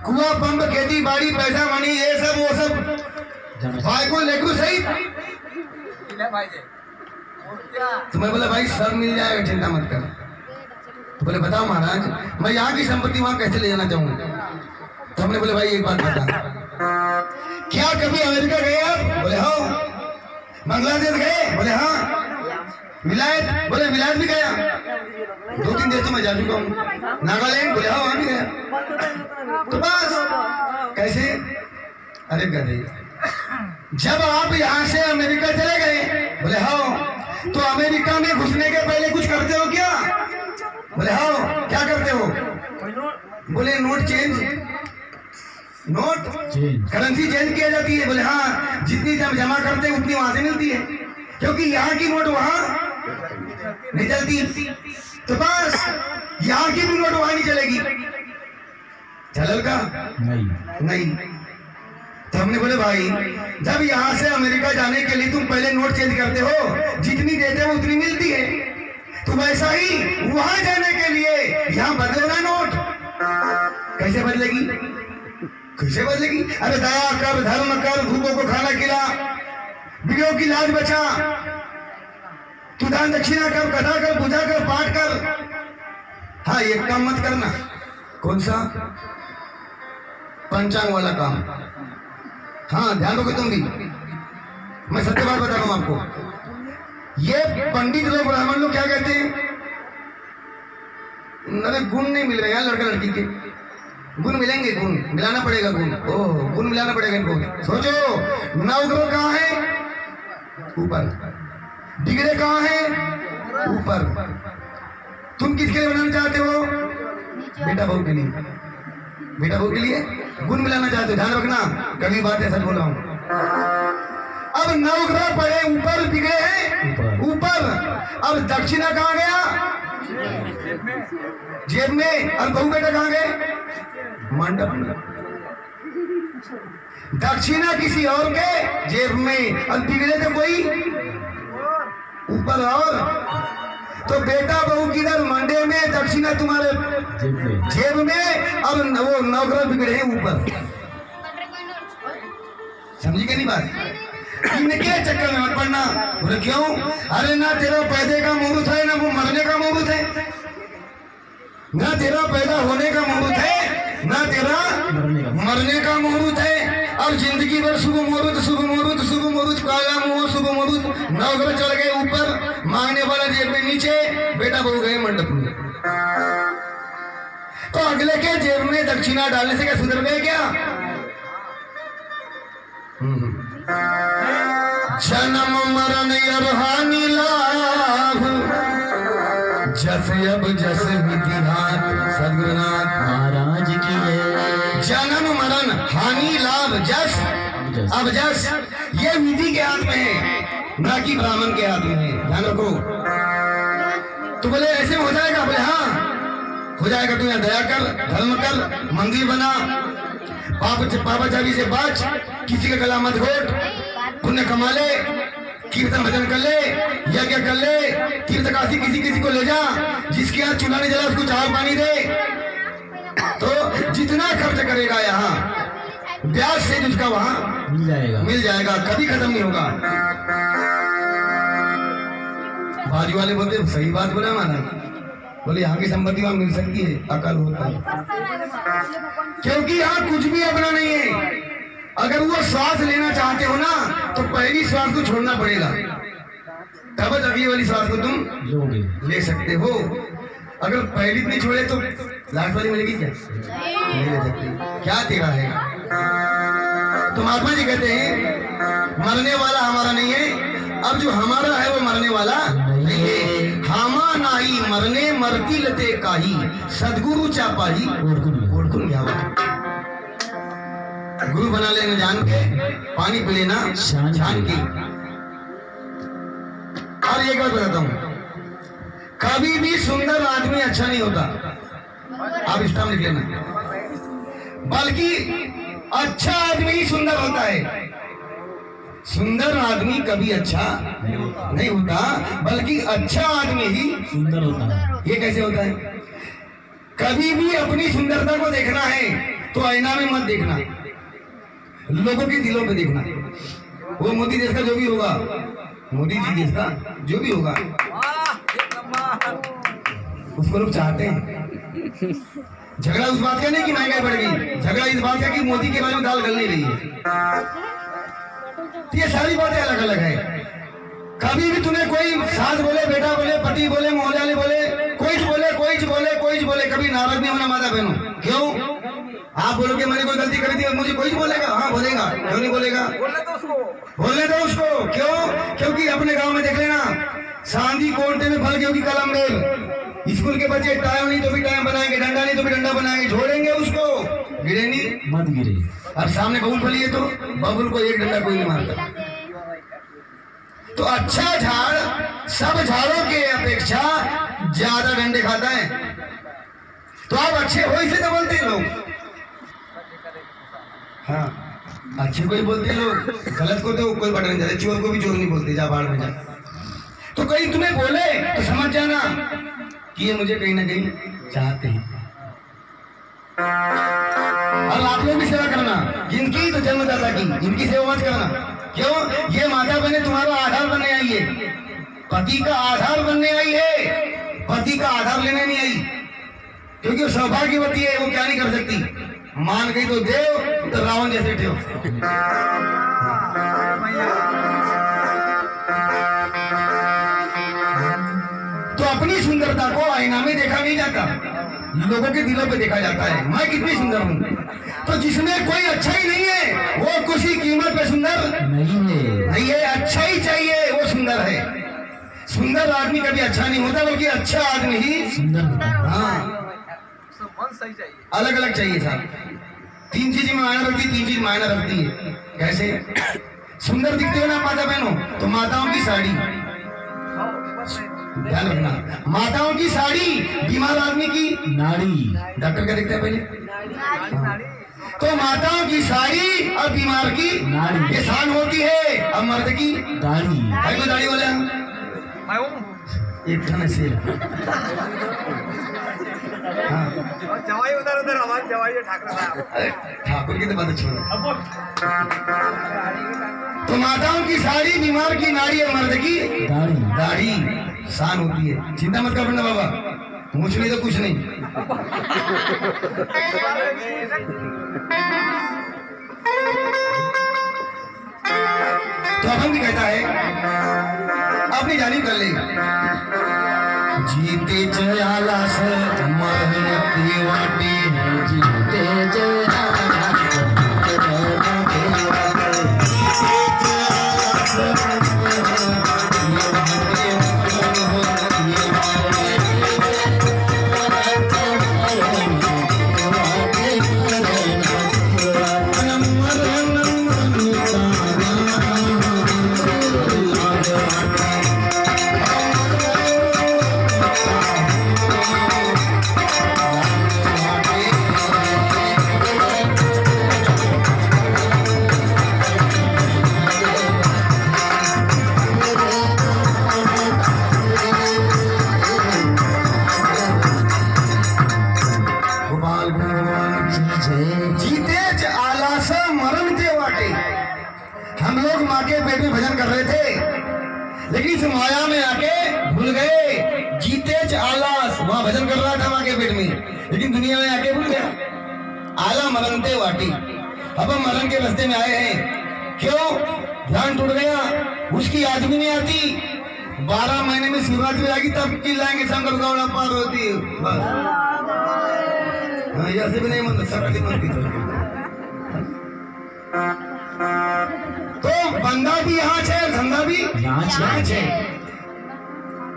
कुआं पंप, खेती बाड़ी, पैसा मनी, ये सब वो सब, भाई को लेकर सही। तो मैं बोला भाई सब मिल जाएगा, चिंता मत कर। तो बोले बताओ महाराज मैं यहाँ की संपत्ति वहां कैसे ले जाना चाहूंगा। तो हमने बोले भाई एक बात बता, क्या कभी अमेरिका गए आप? बोले हाँ। बांग्लादेश गए? बोले हाँ। विलायत? बोले विलायत भी गया, 2-3 देशों में जा चुका हूँ। नागालैंड? बोले हाँ वहां भी गया। तो बस कैसे? अरे गधे, जब आप यहाँ से अमेरिका चले गए? बोले हाँ। तो अमेरिका में घुसने के पहले कुछ करते हो क्या? बोले हाँ। क्या करते हो? बोले note change, note currency change किया जाती है। बोले हाँ, जितनी जमा करते हैं उतनी वहां से मिलती है, क्योंकि यहाँ की नोट वहां नहीं चलती। तो बस यहाँ की भी नोट वहां नहीं चलेगी। चल का नहीं। तो हमने बोले भाई जब यहाँ से अमेरिका जाने के लिए तुम पहले नोट चेंज करते हो, जितनी देते हो उतनी मिलती है, तो वैसा ही वहां जाने के लिए यहाँ बदलो ना नोट। कैसे बदलेगी? कैसे बदलेगी? अरे दया कर, धर्म कर, भूखों को खाना खिला, बिगड़ों की लाज बचा, तू दान दक्षिणा कर, कथा कर, पूजा कर, पाठ कर। हाँ एक काम मत करना। कौन सा? पंचांग वाला काम। हाँ ध्यान रखो तुम भी। मैं सत्य बात बता रहा हूं आपको। ये पंडित लोग ब्राह्मण लोग क्या कहते हैं, अरे गुण नहीं मिल रहे यार लड़का लड़की के, गुण मिलेंगे, गुण मिलाना पड़ेगा, गुण ओह गुण मिलाना पड़ेगा इनको। सोचो नवग्रह कहाँ है, ऊपर, बिगड़े कहाँ है, ऊपर। तुम किसके लिए बनाना चाहते हो, बेटा बहू के लिए, बेटा बहू के लिए गुण मिलाना चाहते हो, ध्यान रखना, कभी बात ऐसा बोला हूं। अब नवग्रह पड़े ऊपर, बिगड़े हैं ऊपर, अब दक्षिणा कहाँ गया, जेब में, और बहू बेटा कहाँ गए, मंडप में। दक्षिणा किसी और के जेब में, और बिगड़े थे कोई ऊपर, और तो बेटा बहू किधर, मंडे में, दक्षिणा तुम्हारे जेब में, और वो नवग्रह बिगड़े हैं ऊपर। समझी क्या नहीं बात, इनके चक्कर में मत पड़ना। बोले क्यों, अरे ना तेरा पैदे का मुहूर्त है, ना वो मरने का मुहूर्त है, ना तेरा पैदा होने का मुहूर्त है, ना तेरा मरने का मुहूर्त है, और जिंदगी भर शुभ मुहूर्त, शुभ मुहूर्त, शुभ मुहूर्त, काला मुहूर्त, शुभ मुहूर्त। नवग्रह चढ़ गए ऊपर, मांगने वाला जेब में नीचे, बेटा बहू गए मंडप में। तो अगले के जेब में दक्षिणा डालने से क्या सुधर गए क्या, जन्म मरण और हानि लाभ, जस अब जस विधिनाथ सद्गुरुनाथ महाराज की है। जन्म मरण हानि लाभ जस अब जस, ये विधि के हाथ में है, ना कि ब्राह्मण के हाथ में है, ध्यान रखो। तो बोले ऐसे हो जाएगा, बोले हाँ हो जाएगा, तू यहाँ दया कर, धर्म कर, मंदिर बना, पापा चाबी से बच, किसी का गला मत घोट, पुण्य कमा ले, कीर्तन भजन कर ले, यज्ञ कर ले, तीर्थ काशी किसी को ले जा, जिसके यहाँ चूल्हा नहीं जला उसको चावल पानी दे। तो जितना खर्च करेगा यहाँ ब्याज से उसका वहाँ मिल जाएगा, कभी खत्म नहीं होगा। बाजू वाले बोलते सही बात बोला हमारा, बोले यहाँ की संपत्ति वहाँ मिल सकती है, अकल होता है, क्योंकि यहाँ कुछ भी अपना नहीं है। अगर वो श्वास लेना चाहते हो ना, तो पहली श्वास को छोड़ना पड़ेगा, तब अगली वाली श्वास को तुम ले सकते हो। अगर पहली नहीं छोड़े तो लास्ट वाली मिलेगी क्या, नहीं ले सकते। क्या तेरा है, तो महात्मा जी कहते हैं मरने वाला हमारा नहीं है, अब जो हमारा है वो मरने वाला नहीं है। हामा नाही मरने मरती लते काही, सदगुरु चापाही ओढ़कुन गया। गुरु बना लेना जान के, पानी पी लेना जान के। और एक बात बताता हूँ, कभी भी सुंदर आदमी अच्छा नहीं होता, आप स्टाम लिख लेना, बल्कि अच्छा आदमी ही सुंदर होता है। सुंदर आदमी कभी अच्छा नहीं होता, बल्कि अच्छा आदमी ही सुंदर होता है। ये कैसे होता है, कभी भी अपनी सुंदरता को देखना है तो आईना में मत देखना, लोगों के दिलों पे देखना। वो मोदी देश का जो भी होगा, मोदी जी देश का जो भी होगा, उसको लोग चाहते हैं। झगड़ा उस बात का नहीं कि महंगाई बढ़ गई, झगड़ा इस बात का कि मोदी के बारे में दाल गल नहीं रही है। ये सारी बातें अलग अलग है। कभी भी तुम्हें कोई सास बोले, बेटा बोले, पति बोले, मोहल्ले वाले बोले, कोई बोले, कभी नाराज नहीं होना माता बहनों। क्यों, आप बोलोगे मैंने कोई गलती करी थी, मुझे कोई बोलेगा, हाँ बोलेगा, क्यों नहीं बोलेगा, बोलने दो उसको। क्यों, क्योंकि अपने गांव में देख लेना, सांदी कोंटे में फल गई कलम में, स्कूल के बच्चे टाइम नहीं तो भी टाइम बनाएंगे, डंडा नहीं तो भी डंडा बनाएंगे, छोड़ेंगे उसको, गिरे नहीं मत गिरे। और सामने बबुल फली है तो बबुल को एक डंडा कोई नहीं मारता। तो अच्छा झाड़ सब झाड़ों के अपेक्षा ज्यादा डंडे खाता है। तो आप अच्छे हो इसलिए तो बोलते हैं लोग, हाँ अच्छे को ही बोलते हैं लोग, गलत को तो कोई बटन नहीं जाते, चोर को भी चोर नहीं बोलते, जा बाढ़ में जा। तो कहीं तुम्हें बोले तो समझ जाना कि ये मुझे कहीं ना कहीं चाहते हैं। और आप लोग भी सेवा करना, इनकी तो जन्मदाता की, इनकी सेवा मत करना। क्यों, ये माता बहने तुम्हारा आधार बनने आई है, पति का आधार बनने आई है, पति का आधार लेने नहीं आई। क्योंकि वो सौभाग्यवती है, वो क्या नहीं कर सकती, मान गई तो देव, तो रावण जैसे ठेव। अपनी सुंदरता को आईना में देखा नहीं जाता, लोगों के दिलों पे देखा जाता है, मैं कितनी सुंदर हूँ। तो जिसमें कोई अच्छा ही नहीं है वो किसी कीमत पे सुंदर नहीं है। अच्छा ही चाहिए वो सुंदर है। सुंदर आदमी कभी अच्छा नहीं होता, बल्कि अच्छा आदमी ही सुंदर होता है। हाँ, अलग अलग चाहिए साहब। 3 चीज में मायना रखती है, 3 चीज मायना रखती है। कैसे? सुंदर दिखते हो ना माता बहनों, तो माताओं की साड़ी, ध्यान रखना, माताओं की साड़ी, बीमार आदमी की नाड़ी। डॉक्टर क्या देखते हैं पहले? तो माताओं की साड़ी और बीमार की नाड़ी। ये शान होती है। अब मर्द की दाढ़ी। भाई को दाढ़ी वाले हैं एक ठन से जवाई उधर हमारे जवाई ठाकरे साहब। अरे ठाकुर की तो बात छोड़ो। अब वो तो माताओं की साड़ी, बीमार की नाड़ी और मर्द की दाढ़ी। दाढ़ी शान होती है। चिंता मत कर बेटा बाबा, मुझ नहीं तो कुछ नहीं। तो अब हम भी कहता है अपनी जानी कर ले। जीते जयाला से मरते वाटे, जीते जीते आलास मरण के वाटे। हम लोग माँ के पेट में भजन कर रहे थे, लेकिन इस माया में आके भूल गए। जीते आलास, वहां भजन कर रहा था माँ के पेट में, लेकिन दुनिया में आके भूल गया। आला मरनते वाटी। अब हम मरण के रास्ते में आए हैं। क्यों? ध्यान टूट गया, उसकी याद भी नहीं आती। 12 महीने में शिवरात्रि आएगी तब चिल्लाएंगे शंकर गौड़ा पार होती है। बस ऐसे भी नहीं मनता, सकती मनती। तो बंदा भी यहाँ है, धंधा भी यहाँ है।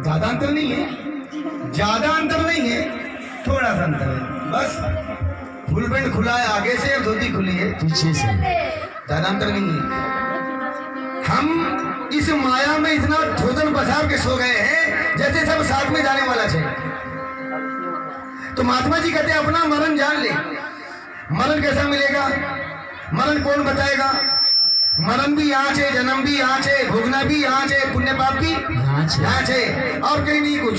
ज्यादा अंतर नहीं है, ज्यादा अंतर नहीं है, थोड़ा सा अंतर है बस। फुल पेंट खुला है आगे से और धोती खुली है पीछे से। ज्यादा अंतर नहीं है। हम इस माया में इतना ठोदन पसार के सो गए हैं जैसे सब साथ में जाने वाला है। तो महात्मा जी कहते हैं अपना मरण जान ले। मरण कैसा मिलेगा? मरण कौन बताएगा? मरण भी यहाँ है, जन्म भी यहाँ है, भोगना भी यहाँ है, पुण्य पाप भी यहाँ है, और कहीं नहीं कुछ।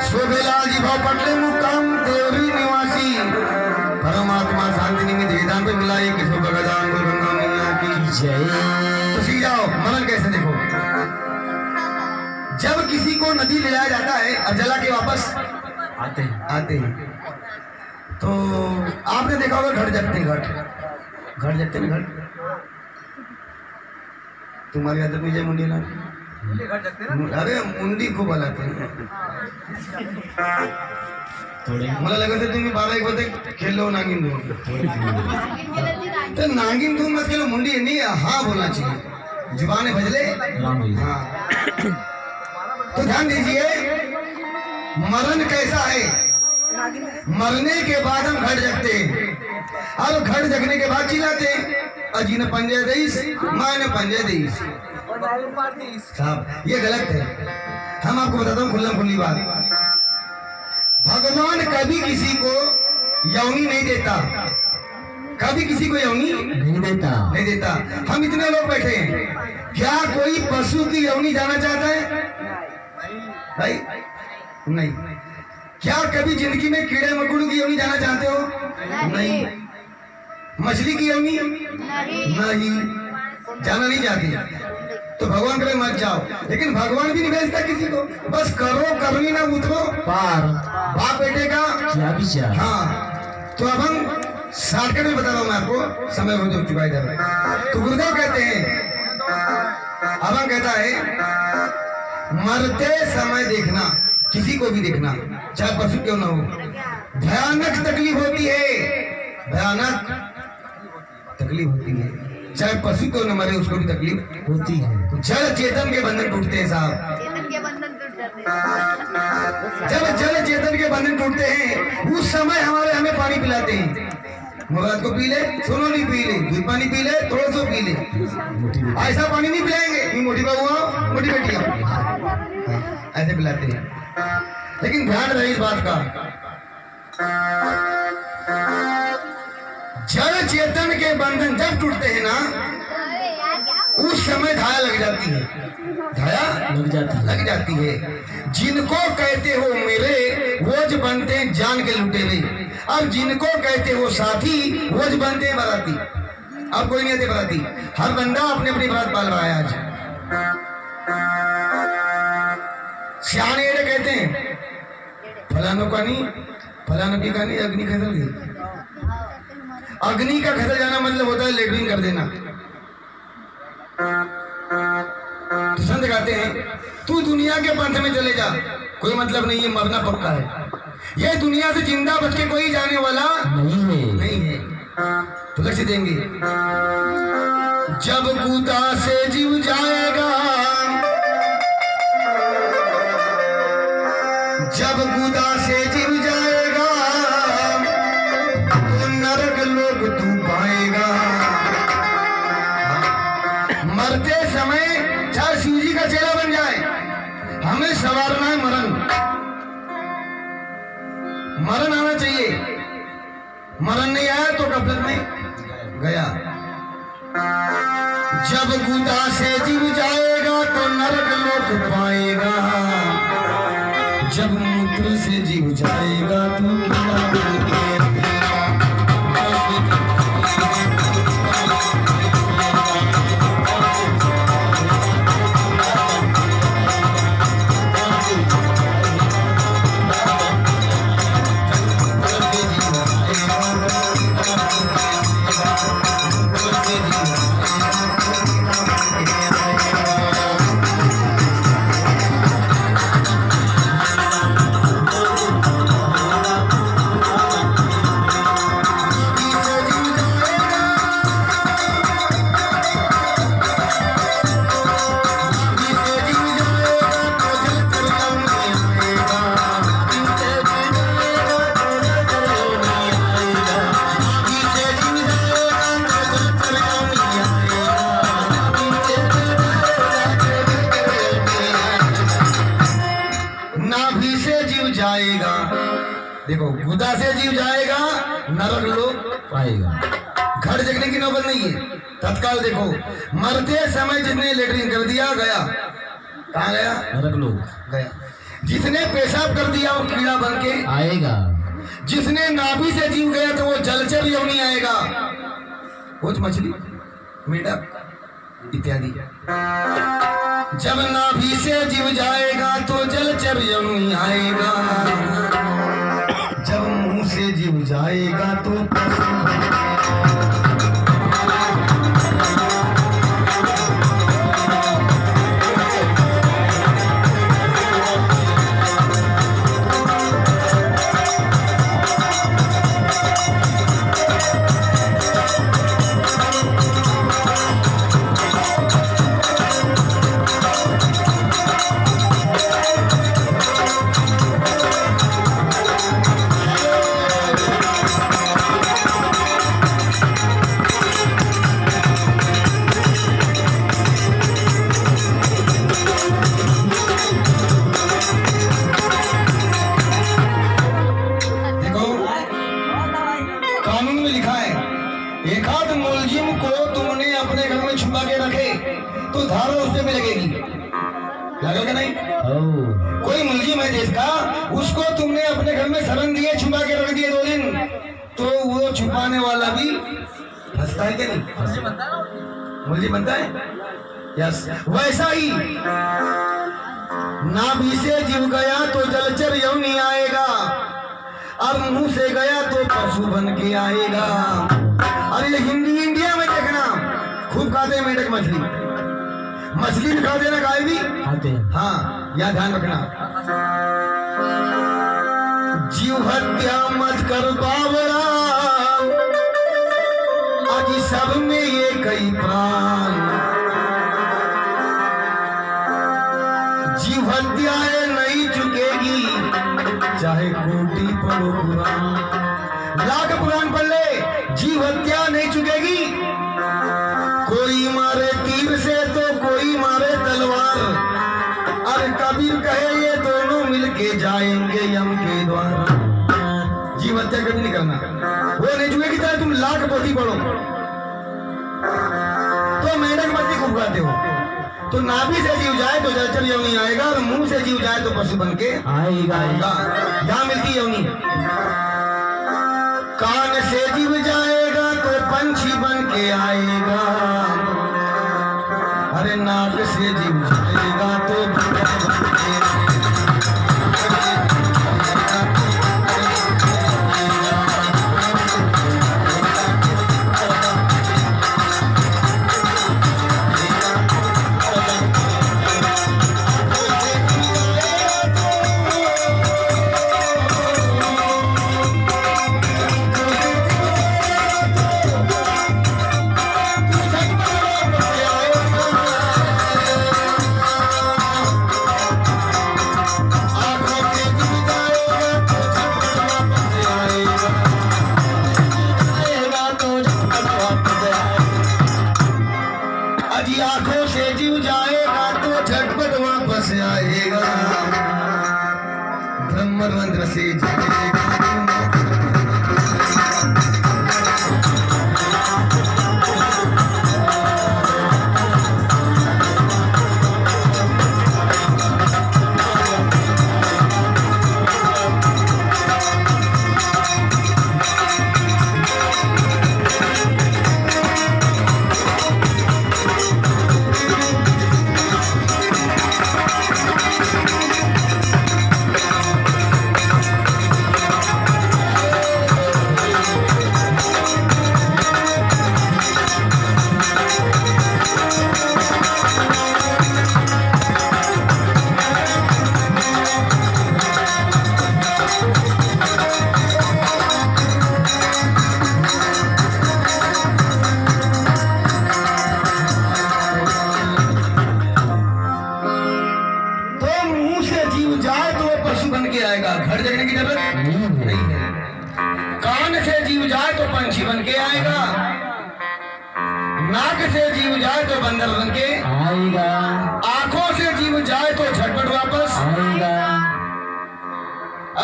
शोभेलाल जी भाव पटले मुकाम देवरी निवासी, परमात्मा शांति निमित्त वेदांत पे मिला एक किशोर भगवान को गंगा मैया की जय। तो सी जाओ मरण कैसे देखो। जब किसी को नदी ले जाया जाता है और जला के वापस आते हैं, तो आपने देखा होगा घट जगते हैं, घट जगते हैं, घट। तुम्हारी आदत में जय मुंडी ना, अरे मुंडी खूब हलाते हैं। थोड़े मला लगा था तुम्ही 12-1 बजे खेलो नागिन धूम, तो नागिन धूम मत खेलो, मुंडी नहीं हाँ बोलना चाहिए, जुबान बजले हाँ। तो ध्यान दीजिए मरण कैसा है। मरने के बाद हम घट जगते हैं, और घट जगने के बाद चिल्लाते हैं अजी ने पंजे देईस, माँ ने पंजे देईस। साहब ये गलत है। हम आपको बताता हूँ खुल्लम खुल्ली बात। भगवान कभी किसी को यौनी नहीं देता, कभी किसी को यौनी नहीं देता। हम इतने लोग बैठे हैं, क्या कोई पशु की यौनी जाना चाहता है? भाई नहीं। क्या कभी जिंदगी में कीड़े मकोड़ों की यौनी जाना चाहते हो? नहीं। मछली की यौनी नहीं जाना नहीं चाहती। तो भगवान करे मत जाओ, लेकिन भगवान भी नहीं भेजता किसी को। बस करो करनी ना उतरो पार, बाप बेटे का क्या विचार। हाँ। तो अब हम शॉर्टकट में बता रहा हूँ मैं आपको, समय हो चुका है। तो गुरुदेव कहते हैं अब हम कहता है मरते समय देखना, किसी को भी देखना, चाहे पशु क्यों ना हो, भयानक तकलीफ होती है, भयानक तकलीफ होती है। चाहे पशु क्यों न मरे उसको भी तकलीफ होती है। तो जड़ चेतन के बंधन टूटते हैं साहब। चेतन के बंधन टूट जाते हैं। जब जड़ चेतन के बंधन टूटते हैं उस समय हमें पानी पिलाते हैं। मुराद को पी ले, सोनो नहीं पी ले, दूध पानी पी ले, थोड़ा सा पी ले, ऐसा पानी नहीं पिलाएंगे नहीं मोटी बहू मोटी बेटियां, ऐसे पिलाते हैं। लेकिन ध्यान रहे इस बात का, जड़ चेतन के बंधन जब टूटते हैं ना उस समय धाया लग जाती है, धाया लग जाती है। जिनको कहते हो मेरे वो ज बनते हैं जान के लुटे हुए, अब जिनको कहते हो साथी वो ज बनते हैं बराती। अब कोई नहीं आते बराती, हर बंदा अपने अपनी बात पाल रहा है। आज सियाने एड़े कहते हैं फलानों का नहीं, फलानों की का नहीं, अग्नि खसल गई। अग्नि का खसल जाना मतलब होता है लेटरिन कर देना। तो संत कहते हैं तू दुनिया के पंथ में चले जा, कोई मतलब नहीं है, मरना पक्का है। ये दुनिया से जिंदा बच के कोई जाने वाला नहीं है। तो लक्ष्य देंगे, जब कूदा से जीव जाएगा, जब कूदा से जीव जाएगा तो नरक लोग तू पाएगा। मरते समय चाहे शिव जी का चेला बन जाए, हमें सवारना है मरण, मरण आना चाहिए। मरण नहीं आया तो गफलत में गया। जब गुदा से जीव जाएगा तो नरक लोक पाएगा, जब मूत्र से जीव जाएगा तो कीड़ा बन के देखो, गुदा से जीव जाएगा नरक लोक पाएगा। घर जगने की नौबत नहीं है, तत्काल देखो। मरते समय जिसने लेटरिन कर दिया गया, कहाँ गया? नरक लोक गया। जिसने पेशाब कर दिया वो कीड़ा बन के आएगा। जिसने नाभि से जीव गया तो वो जलचर योनि आएगा, कुछ मछली, मेढक इत्यादि। जब नाभि से जीव जाएगा तो जलचर योनि आएगा, जब मुंह से जीव जाएगा तो तो धारा उससे भी लगेगी, लगेगा नहीं? कोई मुलजिम है देश का, उसको तुमने अपने घर में शरण दिए, छुपा के रख दिए 2 दिन, तो वो छुपाने वाला भी फंसता है क्या नहीं? मुलजिम बनता है। यस, वैसा ही नाभि से जीव गया तो जलचर योनि आएगा, अब मुंह से गया तो पशु बन के आएगा। अरे हिंदी इंडिया में देखना खूब खाते मेढक मछली, मछली भी खा देना, गाय भी। खाते हैं। हाँ, यह ध्यान रखना। जीव हत्या मत कर बावड़ा, आज सब में ये कई प्राण। जीव हत्या नहीं चुकेगी, चाहे कोटि पढ़ो पुराण, लाख पुराण पढ़ ले, जीव हत्या नहीं चुकेगी। कोई मारे तीर से तो कोई मारे तलवार। अरे कबीर कहे ये दोनों मिलके जाएंगे यम के द्वार। जीव हत्या कभी नहीं करना, वो नहीं चुकेगी चाहे तुम लाख पोथी पढ़ो। तो मेंढक मछली खूब खाते हो, तो नाभि से जीव जाए तो जलचर योनि आएगा, और मुंह से जीव जाए तो पशु बन के आएगा। यहाँ मिलती है योनि। कान से जीव जाएगा तो पंछी बन के आएगा, अरे नाक से जीव जाएगा तो आंखों से जीव जाएगा तो झटपट वापस आएगा, ब्रह्म मंत्र से जाएगा। घर जगने की जरूरत नहीं है। कान से जीव जाए तो पंछी बन के आएगा, नाक से जीव जाए तो बंदर बन के आएगा, आंखों से जीव जाए तो झटपट वापस आएगा।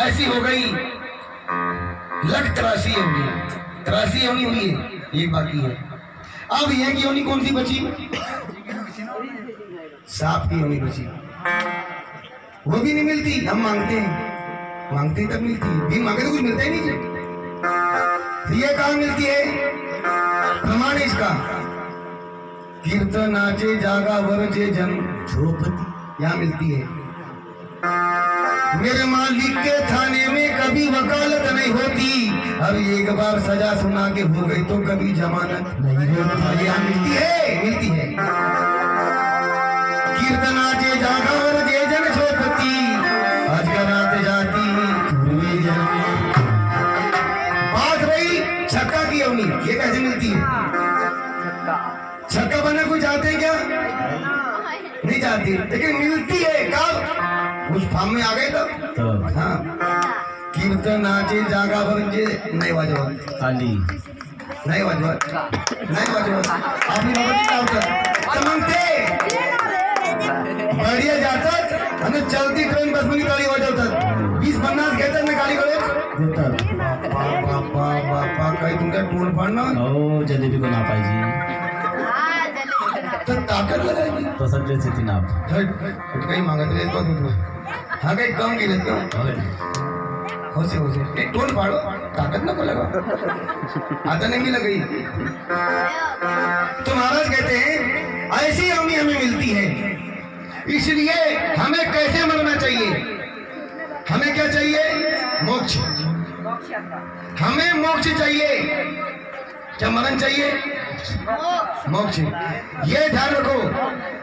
ऐसी हो गई लख 83 होगी, 83 योनि हुई है, एक बाकी है। अब यह की योनि कौन सी बची? सांप की योनि बची, वो भी नहीं मिलती। हम मांगते हैं, मांगते तब मिलती है, भी मांगे तो कुछ मिलता ही नहीं। ये कहाँ मिलती है? प्रमाण इसका कीर्तनाचे जागा वरजे जन झोपती, यहाँ मिलती है। मेरे मालिक के थाने में कभी वकालत नहीं होती, अब एक बार सजा सुना के हो गई तो कभी जमानत नहीं होती। यहाँ मिलती है, मिलती है। कीर्तनाचे जागा वरजे जन झोपती, आज रात जाती बात रही छक्का की अवनी, ये कैसे मिलती है? छक्का बना कोई चाहते हैं क्या? नहीं चाहती, लेकिन मिलती है। कब? उस फार्म में आ गए तब। हाँ, कीर्तनाचे जागा वरजे नहीं वाजवा ताली नहीं वाजवा नहीं वाजवा आपली बाबाची काय होतं मागते बढ़िया जातात आणि चलती ट्रेन बसमध्ये गाडी वाजवतात, 20-50 घेतात ना गाडीकडे देतात। बापा बापा काही तुमच्या टोन पाडणं हो, जलेबी को ना पाहिजे तर ताकद लगायची तो सगळेच येते ना। काही मागत नाही तो हा काही कम केलं का? होसे होसे एक टोन पाडो, ताकत नको लगा, आता नहीं मिला गई। तो महाराज कहते हैं ऐसी अवनी हमें मिलती है, इसलिए हमें कैसे मरना चाहिए? हमें क्या चाहिए? मोक्ष। हमें मोक्ष चाहिए क्या मरण चाहिए? मोक्ष। ये ध्यान रखो,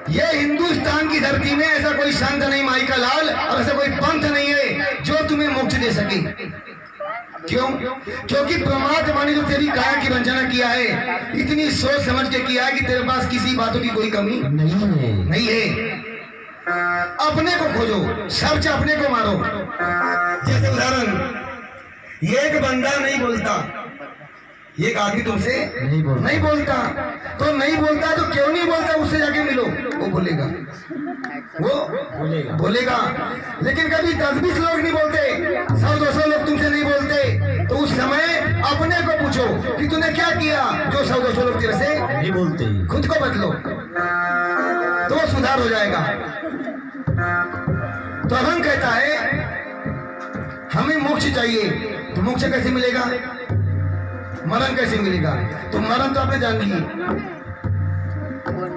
ये हिंदुस्तान की धरती में ऐसा कोई संत नहीं माई का लाल, और ऐसा कोई पंथ नहीं है जो तुम्हें मोक्ष दे सके। क्यों? क्योंकि परमात्मा ने जो तेरी काया की रचना किया है, इतनी सोच समझ के किया है कि तेरे पास किसी बातों की कोई कमी नहीं है। अपने को खोजो, सर्च अपने को मारो। जैसे उदाहरण, एक बंदा नहीं बोलता, एक आदमी तुमसे नहीं बोलता, तो नहीं बोलता तो क्यों नहीं बोलता? उससे जाके मिलो, वो बोलेगा, वो बोलेगा। लेकिन कभी 10-20 लोग नहीं बोलते, 100-200 लोग तुमसे नहीं बोलते, तो उस समय अपने को पूछो कि तूने क्या किया जो 100-200 लोग तेरे से नहीं बोलते। खुद को बदलो तो सुधार हो जाएगा। तो अभंग कहता है हमें मोक्ष चाहिए, तो मोक्ष कैसे मिलेगा? मरण कैसे मिलेगा? तो मरण तो आपने जान लिए,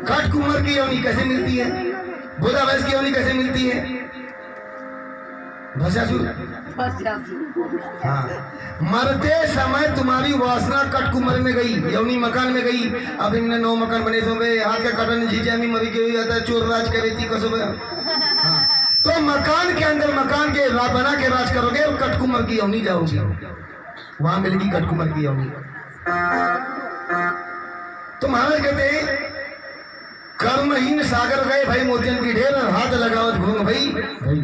कट कुमार की योनि कैसे मिलती है, बोधा वैस की योनि कैसे मिलती है, भस्मासुर। हाँ, मरते समय तुम्हारी वासना कट कुमार में गई, योनि मकान में गई। अब इनने 9 मकान बने सो गए, हाथ का कटन जीजा में मरी गई जाता है, चोर राज करे थी कसो। हाँ, तो मकान के अंदर मकान के बना के राज करोगे और कट कुमार की योनि जाओगी, वहां मिलेगी कट कुमार की योनि। तो महाराज कहते हैं कर्महीन सागर गए भाई मोतियन की ढेर, हाथ लगावत घूम भाई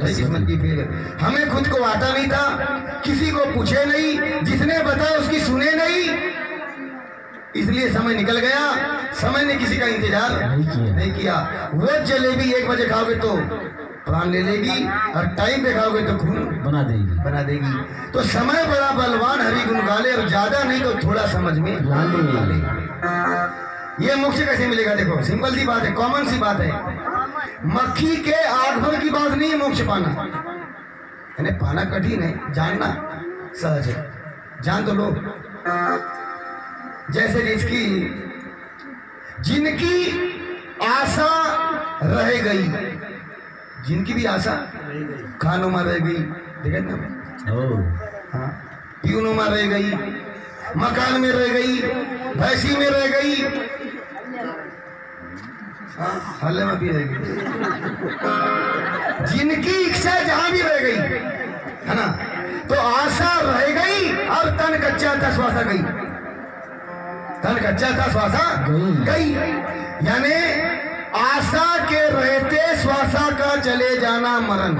किस्मत की फेर। हमें खुद को आता नहीं था, किसी को पूछे नहीं, जिसने बताया उसकी सुने नहीं, इसलिए समय निकल गया। समय ने किसी का इंतजार नहीं किया। वो जलेबी 1 बजे खाओगे तो प्राण ले लेगी, और टाइम पे खाओगे तो खून बना देगी। तो समय बड़ा बलवान, हरि गुण गाले, और ज्यादा नहीं तो थोड़ा समझ में ला ले। ये मोक्ष कैसे मिलेगा? देखो सिंपल सी बात है, कॉमन सी बात है। मक्खी के आग भर की बात नहीं है मोक्ष पाना, यानी पाना कठिन है, जानना सहज है, जान तो लो। जैसे जिनकी आशा रह गई, जिनकी भी आशा खानों में रह गई, देखे ना, हाँ, पीनों में रह गई, मकान में रह गई, भैंसी में रह गई, हाँ, हल्ले में भी रह गई, जिनकी इच्छा जहां भी रह गई है ना, तो आशा रह गई और तन कच्चा था श्वासा गई, तन कच्चा था श्वासा गई। यानी आशा के रहते श्वासा का चले जाना मरण।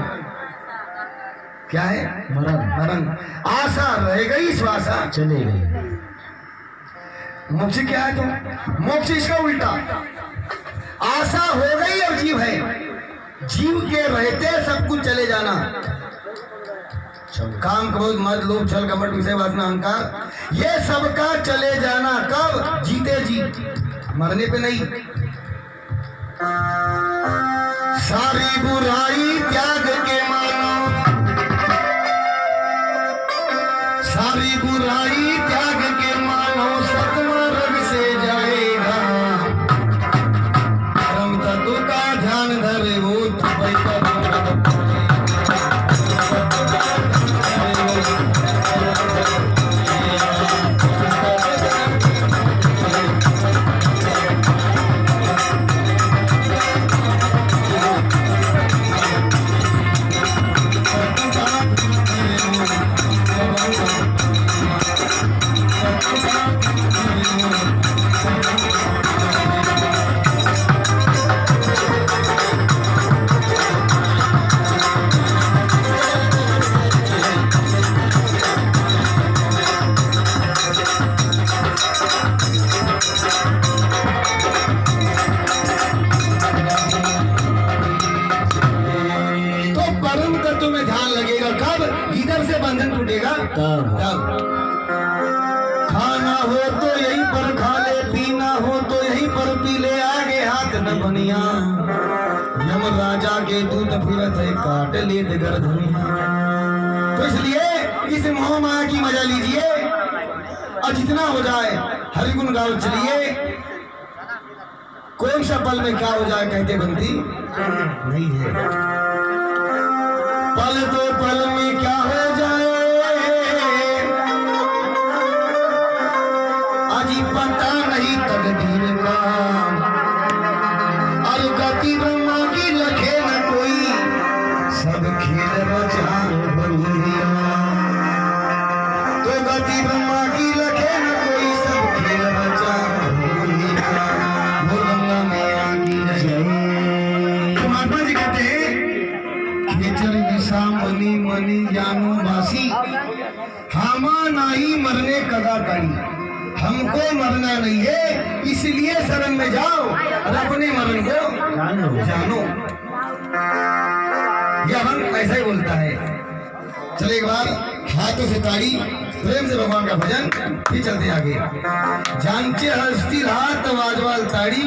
क्या है? मरण। आशा रह गई, श्वासा चले गई। मोक्ष क्या है? तो मोक्ष इसका उल्टा, आशा हो गई और जीव है, जीव के रहते सब कुछ चले जाना। काम, क्रोध, मद, लोभ, छल, कपट, विषय वासना, अहंकार, ये सबका चले जाना। कब? जीते जी, मरने पे नहीं। सारी बुराई त्याग के मानो, सारी बुराई त्याग के मानो, सतमार्ग से जाएगा। परम तत्व का ध्यान धरे वो तब खाना हो तो यहीं पर खा ले, पीना हो तो यहीं पर पी ले, आगे हाथ न बनिया। यम राजा के दूत फिरत है, काट ले गर्दनिया। तो इसलिए इस मोह माया की मजा लीजिए, और जितना हो जाए हरि गुण गाओ चलिए। कौन सा पल में क्या हो जाए कहते बनती नहीं है। पल तो पल में क्या हो जाए अजी जैसा मनी मनी जानू बासी, हामा नाही मरने कदा करी। हमको मरना नहीं है, इसलिए शरण में जाओ और अपने मरण को जानो। यह हम ऐसा ही बोलता है। चलो एक बार हाथों से ताड़ी, प्रेम से भगवान का भजन, फिर चलते आगे। जानचे हस्ती हाथ वाजवाल ताड़ी,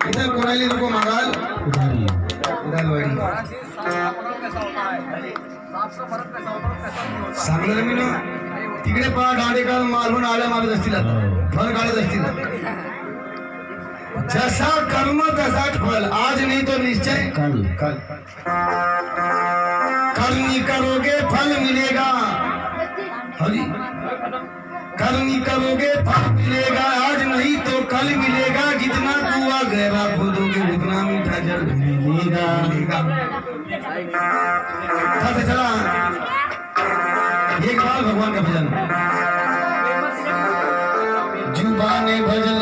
इधर कोणाली नको मागाल उधारी उदालवाडी। सांगलं मी ना तिकडे पहा दांडेकर मालवण आल्या मारत असतील, फळ काढत असतील। जैसा कर्म तसा फल, आज नहीं तो निश्चय कल कल। कर्मी करोगे फल मिलेगा, हरी कर्मी करोगे फल मिलेगा, आज नहीं तो कल मिलेगा। जितना कुआं गहरा खोदोगे उतना मीठा जल मिलेगा। चला एक बार भगवान का भजन। जुबाने भजन